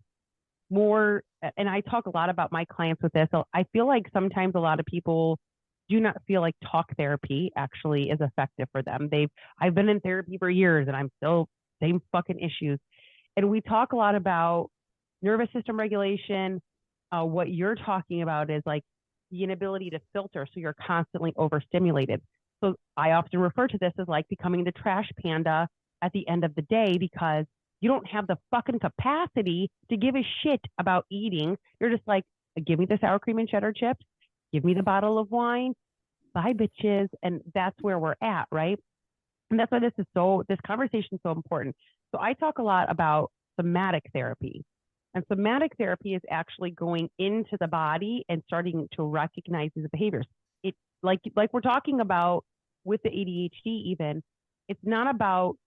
more, and I talk a lot about my clients with this. So I feel like sometimes a lot of people do not feel like talk therapy actually is effective for them. I've been in therapy for years and I'm still same fucking issues. And we talk a lot about nervous system regulation. What you're talking about is like the inability to filter. So you're constantly overstimulated. So I often refer to this as like becoming the trash panda at the end of the day, because you don't have the fucking capacity to give a shit about eating. You're just like, give me the sour cream and cheddar chips, give me the bottle of wine, bye bitches. And that's where we're at, right? And that's why this conversation is so important. So I talk a lot about somatic therapy. And somatic therapy is actually going into the body and starting to recognize these behaviors. It like we're talking about with the ADHD even, it's not about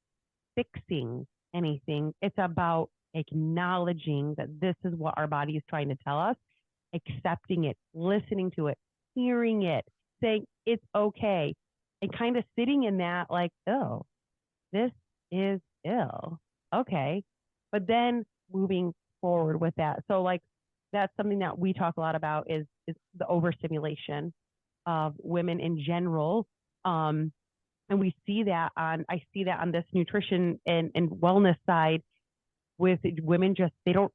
fixing anything. It's about acknowledging that this is what our body is trying to tell us, accepting it, listening to it, hearing it, saying it's okay, and kind of sitting in that like, oh, this is ill. Okay. But then moving forward with that. So like that's something that we talk a lot about is the overstimulation of women in general. And I see that on this nutrition and wellness side with women. Just they don't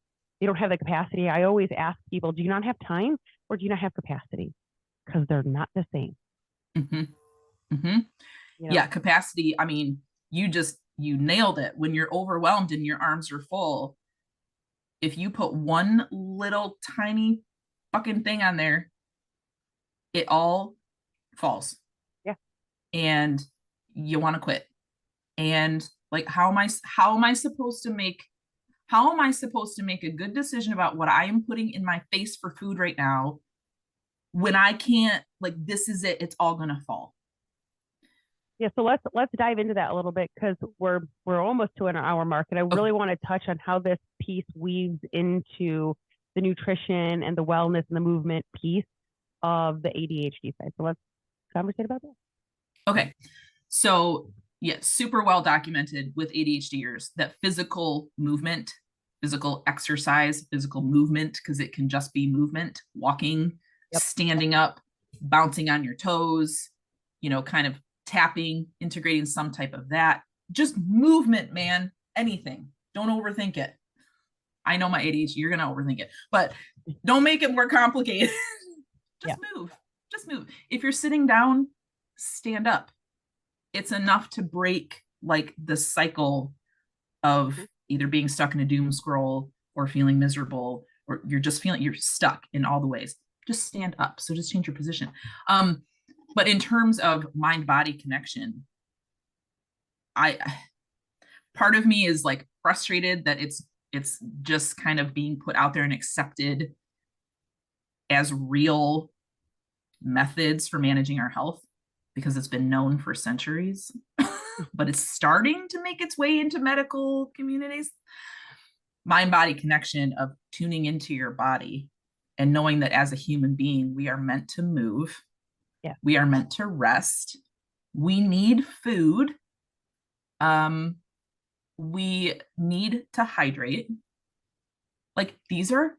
have the capacity. I always ask people, do you not have time or do you not have capacity? Because they're not the same. Mm-hmm. Mm-hmm. You know? Yeah, capacity. I mean, you nailed it. When you're overwhelmed and your arms are full, if you put one little tiny fucking thing on there, it all falls. Yeah. And you want to quit. And like, how am I supposed to make a good decision about what I am putting in my face for food right now when I can't, like, this is it, it's all gonna fall. Yeah, so let's dive into that a little bit, because we're almost to an hour mark, and I really want to touch on how this piece weaves into the nutrition and the wellness and the movement piece of the ADHD side. So let's conversate about that. Okay, so yeah, super well documented with ADHDers that physical movement, physical exercise, physical movement, because it can just be movement, walking, standing up, bouncing on your toes, kind of tapping, integrating some type of that. Just movement, man. Anything. Don't overthink it. I know my ADHD, you're going to overthink it, but don't make it more complicated. Move. Just move. If you're sitting down, stand up. It's enough to break like the cycle of either being stuck in a doom scroll or feeling miserable, or you're stuck in all the ways. Just stand up. So just change your position. But in terms of mind-body connection, part of me is like frustrated that it's just kind of being put out there and accepted as real methods for managing our health, because it's been known for centuries, but it's starting to make its way into medical communities. Mind-body connection of tuning into your body and knowing that as a human being, we are meant to move. Yeah. We are meant to rest. We need food. We need to hydrate. Like, these are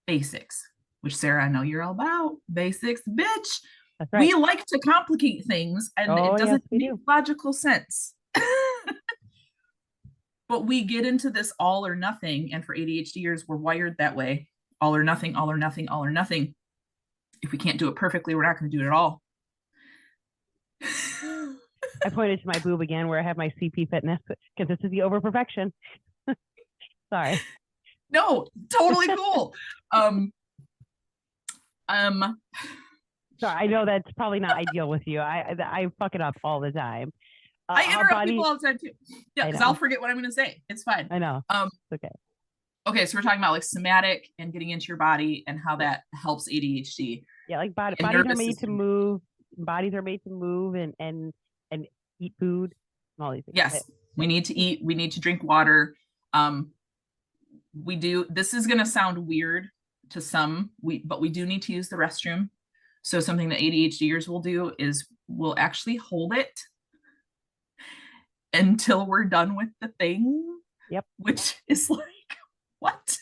basics, which, Sarah, I know you're all about basics, bitch. That's right. We like to complicate things, and it doesn't make logical sense. But we get into this all or nothing, and for ADHDers, we're wired that way. All or nothing, all or nothing, all or nothing. If we can't do it perfectly, we're not going to do it at all. I pointed to my boob again where I have my CP fitness, because this is the over perfection. Sorry. No, totally cool. Sorry, I know that's probably not ideal with you. I fuck it up all the time. I interrupt people all the time too. Yeah, because I'll forget what I'm going to say. It's fine. I know. It's okay. Okay, so we're talking about like somatic and getting into your body and how that helps ADHD. Yeah, like bodies are made to move. Bodies are made to move and eat food and all these things. Yes, we need to eat. We need to drink water. We do. This is going to sound weird to some, but we do need to use the restroom. So something that ADHDers will do is we'll actually hold it until we're done with the thing. Yep. Which is like, what?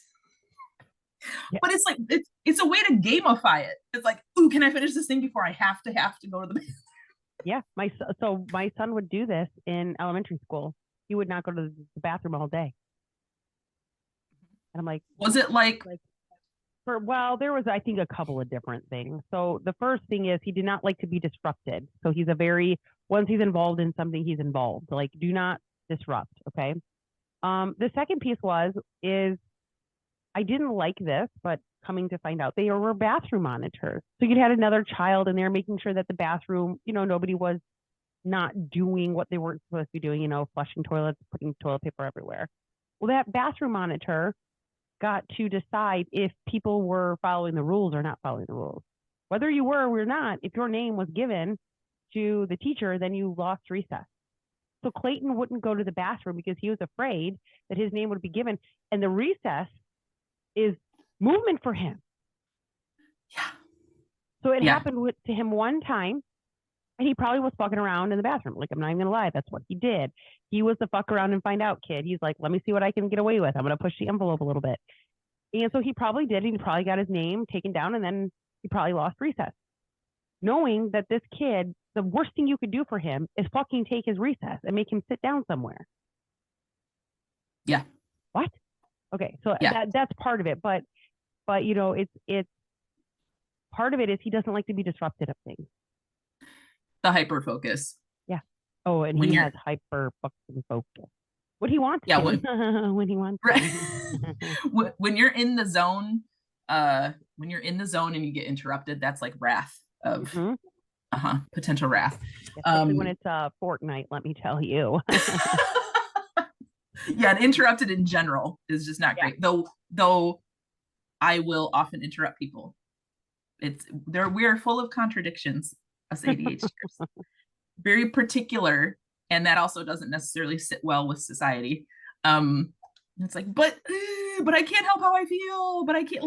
Yep. But it's like, it's a way to gamify it. It's like, ooh, can I finish this thing before I have to go to the bathroom? Yeah. My son would do this in elementary school. He would not go to the bathroom all day. And I'm like, was it like there was, I think, a couple of different things. So the first thing is he did not like to be disrupted. So he's once he's involved in something, he's involved. Like, do not disrupt. Okay. The second piece is I didn't like this, but coming to find out they were bathroom monitors. So you had another child and they're making sure that the bathroom, nobody was not doing what they weren't supposed to be doing, flushing toilets, putting toilet paper everywhere. Well, that bathroom monitor got to decide if people were following the rules or not following the rules. Whether you were or not, if your name was given to the teacher, then you lost recess. So Clayton wouldn't go to the bathroom because he was afraid that his name would be given. And the recess is movement for him. Yeah. So it happened to him one time, and he probably was fucking around in the bathroom. Like, I'm not even gonna lie, that's what he did. He was the fuck around and find out kid. He's like, let me see what I can get away with. I'm gonna push the envelope a little bit. And so he probably did. He probably got his name taken down, and then he probably lost recess. Knowing that this kid, the worst thing you could do for him is fucking take his recess and make him sit down somewhere. Yeah. What? Okay, so that's part of it. But it's part of it is he doesn't like to be disrupted of things. The hyperfocus. Yeah. Oh, and he has hyper fucking focus. What he wants to. When he wants to. When you're in the zone, when you're in the zone and you get interrupted, that's like wrath of potential wrath. Especially when it's Fortnite, let me tell you. Yeah, and interrupted in general is just not great. Though I will often interrupt people. We are full of contradictions, us ADHDers. Very particular, and that also doesn't necessarily sit well with society. It's like, but I can't help how I feel, but I can't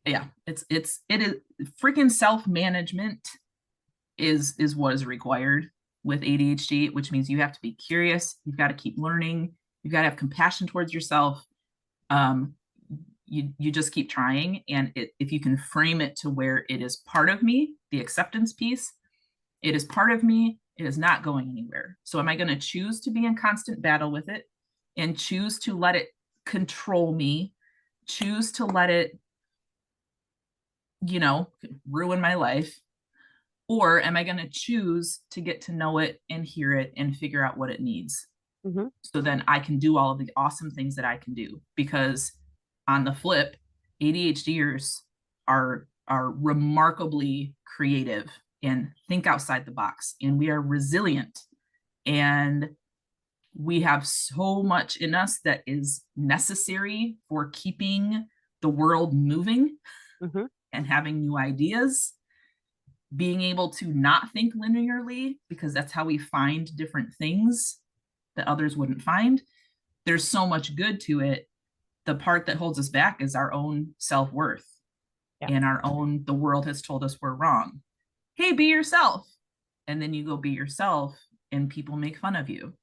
it is freaking self-management is what is required with ADHD, which means you have to be curious, you've got to keep learning, you've got to have compassion towards yourself. You just keep trying, and if you can frame it to where it is part of me, the acceptance piece, it is part of me, it is not going anywhere. So am I going to choose to be in constant battle with it and choose to let it control me, choose to let it, ruin my life? Or am I going to choose to get to know it and hear it and figure out what it needs? Mm-hmm. So then I can do all of the awesome things that I can do. Because on the flip, ADHDers are remarkably creative and think outside the box, and we are resilient, and we have so much in us that is necessary for keeping the world moving and having new ideas, being able to not think linearly, because that's how we find different things that others wouldn't find. There's so much good to it. The part that holds us back is our own self-worth and the world has told us we're wrong. Hey, be yourself. And then you go be yourself and people make fun of you.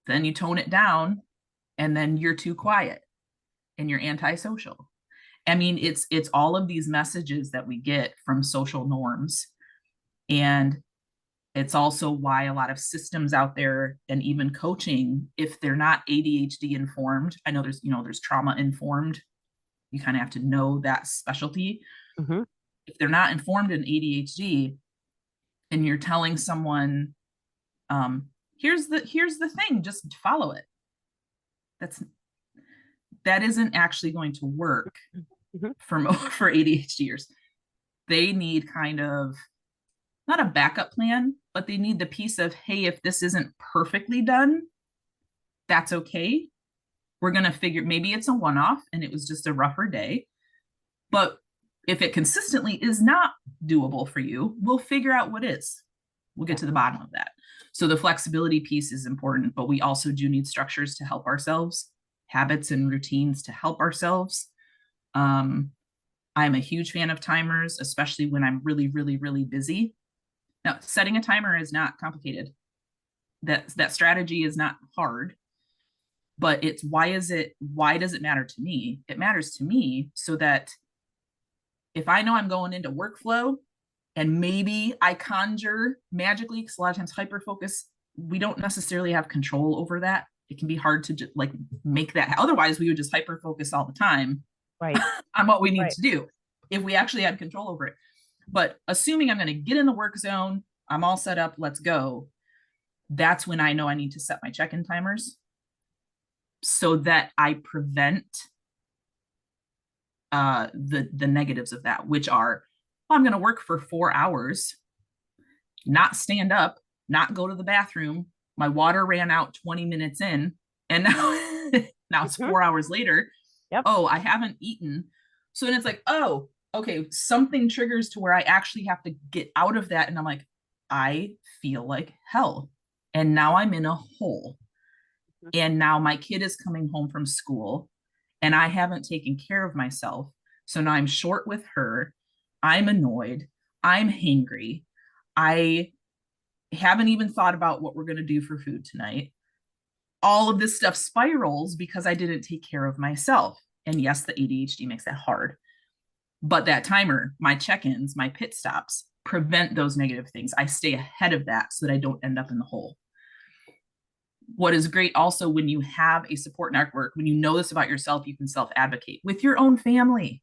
Then you tone it down and then you're too quiet and you're antisocial. I mean, it's all of these messages that we get from social norms. And it's also why a lot of systems out there and even coaching, if they're not ADHD informed, I know there's trauma informed. You kind of have to know that specialty. Mm-hmm. If they're not informed in ADHD and you're telling someone, here's the thing, just follow it. That isn't actually going to work for ADHDers. They need kind of not a backup plan, but they need the piece of, hey, if this isn't perfectly done, that's okay. We're going to figure, maybe it's a one-off and it was just a rougher day. But if it consistently is not doable for you, we'll figure out what is. We'll get to the bottom of that. So the flexibility piece is important, but we also do need structures to help ourselves, habits and routines to help ourselves. I'm a huge fan of timers, especially when I'm really, really, really busy. Now, setting a timer is not complicated. That strategy is not hard, but it's why does it matter to me? It matters to me so that if I know I'm going into workflow and maybe I conjure magically, because a lot of times hyperfocus, we don't necessarily have control over that. It can be hard to just like make that. Otherwise, we would just hyperfocus all the time on what we need to do if we actually had control over it. But assuming I'm going to get in the work zone, I'm all set up, let's go. that's when I know I need to set my check-in timers so that I prevent the negatives of that, which are, well, I'm going to work for 4 hours, not stand up, not go to the bathroom. My water ran out 20 minutes in, and now now it's 4 hours later. Yep. Oh, I haven't eaten. So then it's like, oh, okay, something triggers to where I actually have to get out of that. And I'm like, I feel like hell. And now I'm in a hole. And now my kid is coming home from school and I haven't taken care of myself. So now I'm short with her. I'm annoyed. I'm hangry. I haven't even thought about what we're going to do for food tonight. All of this stuff spirals because I didn't take care of myself. And yes, the ADHD makes that hard. But that timer, my check-ins, my pit stops prevent those negative things. I stay ahead of that so that I don't end up in the hole. What is great also when you have a support network, when you know this about yourself, you can self-advocate with your own family.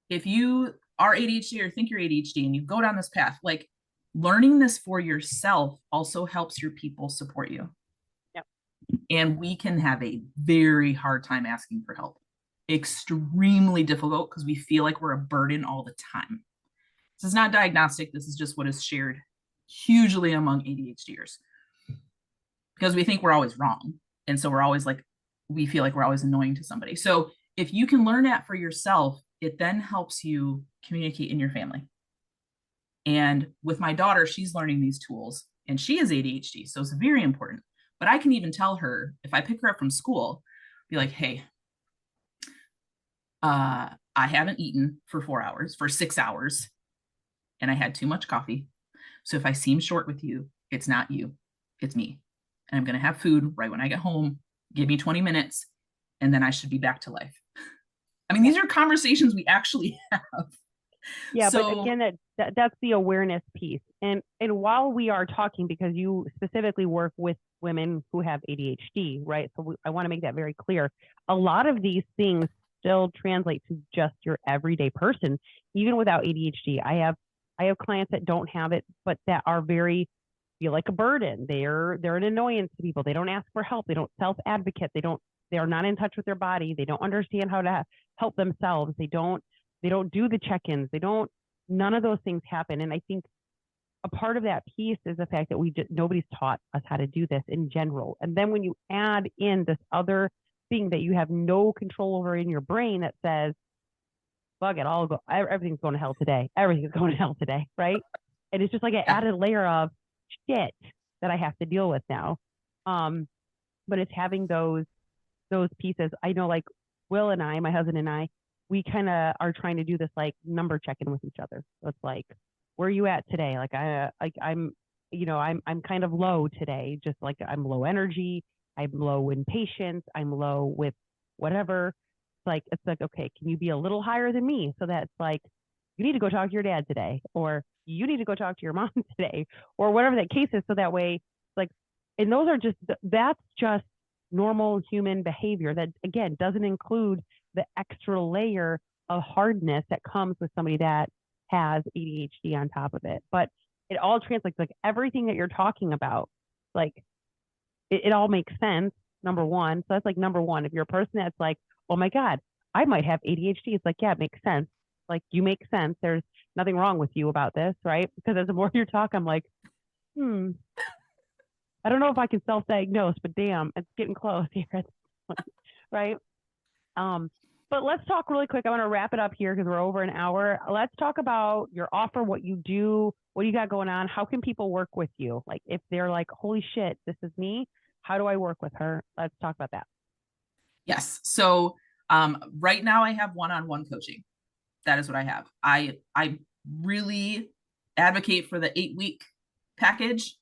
If you are ADHD or think you're ADHD and you go down this path, like learning this for yourself also helps your people support you. Yep. And we can have a very hard time asking for help. Extremely difficult because we feel like we're a burden all the time. This is not diagnostic. This is just what is shared hugely among ADHDers. Because we think we're always wrong. And so we're always like, we feel like we're always annoying to somebody. So if you can learn that for yourself, it then helps you communicate in your family. And with my daughter, she's learning these tools and she has ADHD. So it's very important. But I can even tell her, if I pick her up from school, be like, hey, I haven't eaten for 6 hours, and I had too much coffee. So if I seem short with you, it's not you, it's me. And I'm going to have food right when I get home. Give me 20 minutes and then I should be back to life. I mean, these are conversations we actually have. Yeah, so, but again, that's the awareness piece. And while we are talking, because you specifically work with women who have ADHD, right? So I want to make that very clear. A lot of these things still translate to just your everyday person, even without ADHD. I have clients that don't have it, but that are feel like a burden. They're an annoyance to people. They don't ask for help. They don't self-advocate. They are not in touch with their body. They don't understand how to help themselves. They don't do the check-ins. None of those things happen. And I think a part of that piece is the fact that nobody's taught us how to do this in general. And then when you add in this other thing that you have no control over in your brain that says, fuck it, everything's going to hell today. Everything's going to hell today, right? And it's just like an added layer of shit that I have to deal with now. But it's having those pieces. I know, like Will and I, my husband and I, we kind of are trying to do this like number check-in with each other. So it's like, where are you at today? Like I'm kind of low today. Just like I'm low energy. I'm low in patience. I'm low with whatever. It's like, okay, can you be a little higher than me? So that's like, you need to go talk to your dad today, or you need to go talk to your mom today, or whatever that case is. So that way, like, and that's just normal human behavior. That again doesn't include the extra layer of hardness that comes with somebody that has ADHD on top of it. But it all translates, like everything that you're talking about, like it all makes sense. Number one. So that's like number one. If you're a person that's like, oh my God, I might have ADHD. It's like, yeah, it makes sense. Like you make sense. There's nothing wrong with you about this, right? Because as the more you talk, I'm like, I don't know if I can self-diagnose, but damn, it's getting close here, right? But let's talk really quick. I want to wrap it up here because we're over an hour. Let's talk about your offer, what you do, what you got going on. How can people work with you? Like if they're like, holy shit, this is me. How do I work with her? Let's talk about that. Yes. So right now I have one-on-one coaching. That is what I have. I really advocate for the 8-week package.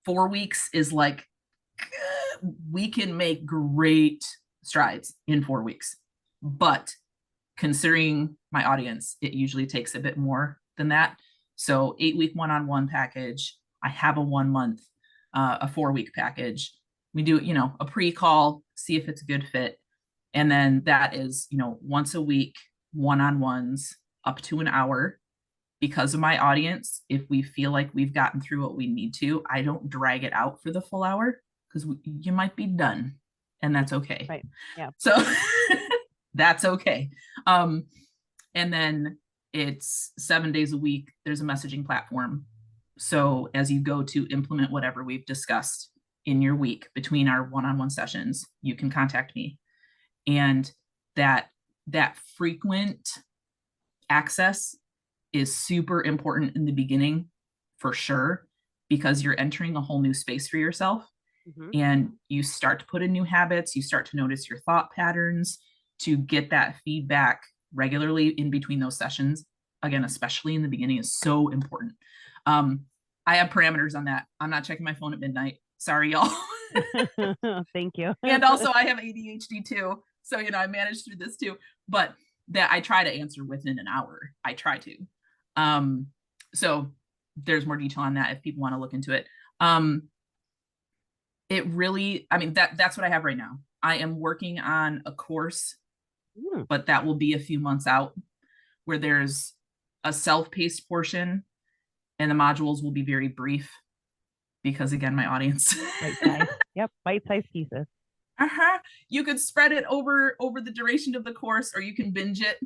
4 weeks is like, we can make great strides in 4 weeks. But considering my audience, it usually takes a bit more than that. So 8-week one-on-one package. I have a 1 month, a 4-week package. We do, a pre-call, see if it's a good fit. And then that is, once a week, one-on-ones up to an hour. because of my audience, if we feel like we've gotten through what we need to, I don't drag it out for the full hour because you might be done, and that's okay. Right. Yeah. So that's okay. And then it's 7 days a week. There's a messaging platform. So as you go to implement whatever we've discussed in your week between our one-on-one sessions, you can contact me. And that frequent access is super important in the beginning, for sure, because you're entering a whole new space for yourself. Mm-hmm. And you start to put in new habits, you start to notice your thought patterns. To get that feedback regularly in between those sessions, again, especially in the beginning, is so important. I have parameters on that. I'm not checking my phone at midnight. Sorry, y'all. Thank you. And also I have ADHD too. So, I managed through this too, but that I try to answer within an hour. I try to. So there's more detail on that if people want to look into it. It really, that's what I have right now. I am working on a course, but that will be a few months out, where there's a self-paced portion and the modules will be very brief because, again, my audience. Bite-sized. Yep, bite-sized pieces. You could spread it over the duration of the course, or you can binge it.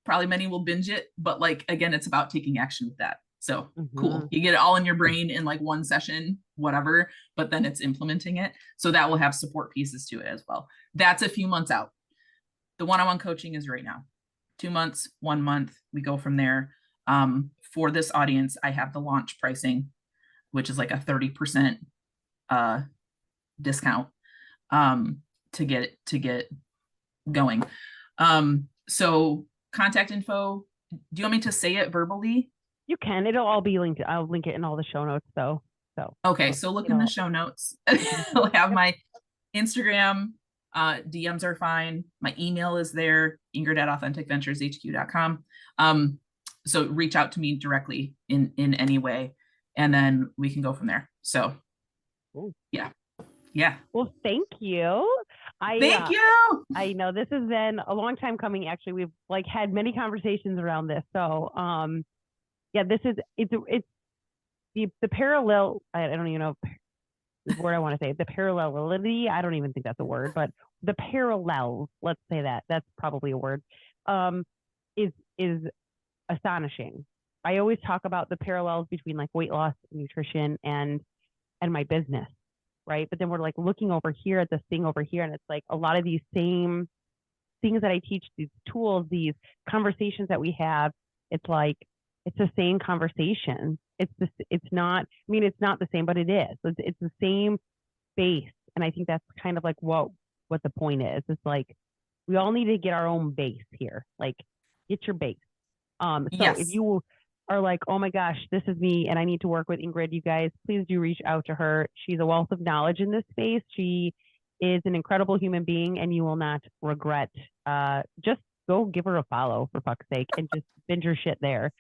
Probably many will binge it, but again, it's about taking action with that. So cool. You get it all in your brain in one session, whatever, but then it's implementing it. So that will have support pieces to it as well. That's a few months out. The one-on-one coaching is right now. 2 months, 1 month, we go from there. For this audience, I have the launch pricing, which is a 30% discount to get going. So contact info. Do you want me to say it verbally? You can. It'll all be linked. I'll link it in all the show notes. So okay. So look in the show notes. I'll have my Instagram. DMs are fine. My email is there, ingrid@authenticventureshq.com. So reach out to me directly in any way, and then we can go from there. So yeah. Well, thank you. Thank you. I know this has been a long time coming. Actually, we've had many conversations around this. So this is it's the parallel. I don't even know the word I want to say. The parallelity. I don't even think that's a word, but the parallels. Let's say that's probably a word. Is astonishing. I always talk about the parallels between weight loss, nutrition, and my business, right? But then we're looking over here at this thing over here, and it's a lot of these same things that I teach, these tools, these conversations that we have. It's it's the same conversation. It's not the same, but it is. It's the same base, and I think that's kind of what the point is. It's we all need to get our own base here. Get your base. So yes. If you are oh my gosh, this is me and I need to work with Ingrid, you guys, please do reach out to her. She's a wealth of knowledge in this space. She is an incredible human being, and you will not regret. Just go give her a follow, for fuck's sake, and just binge her shit there.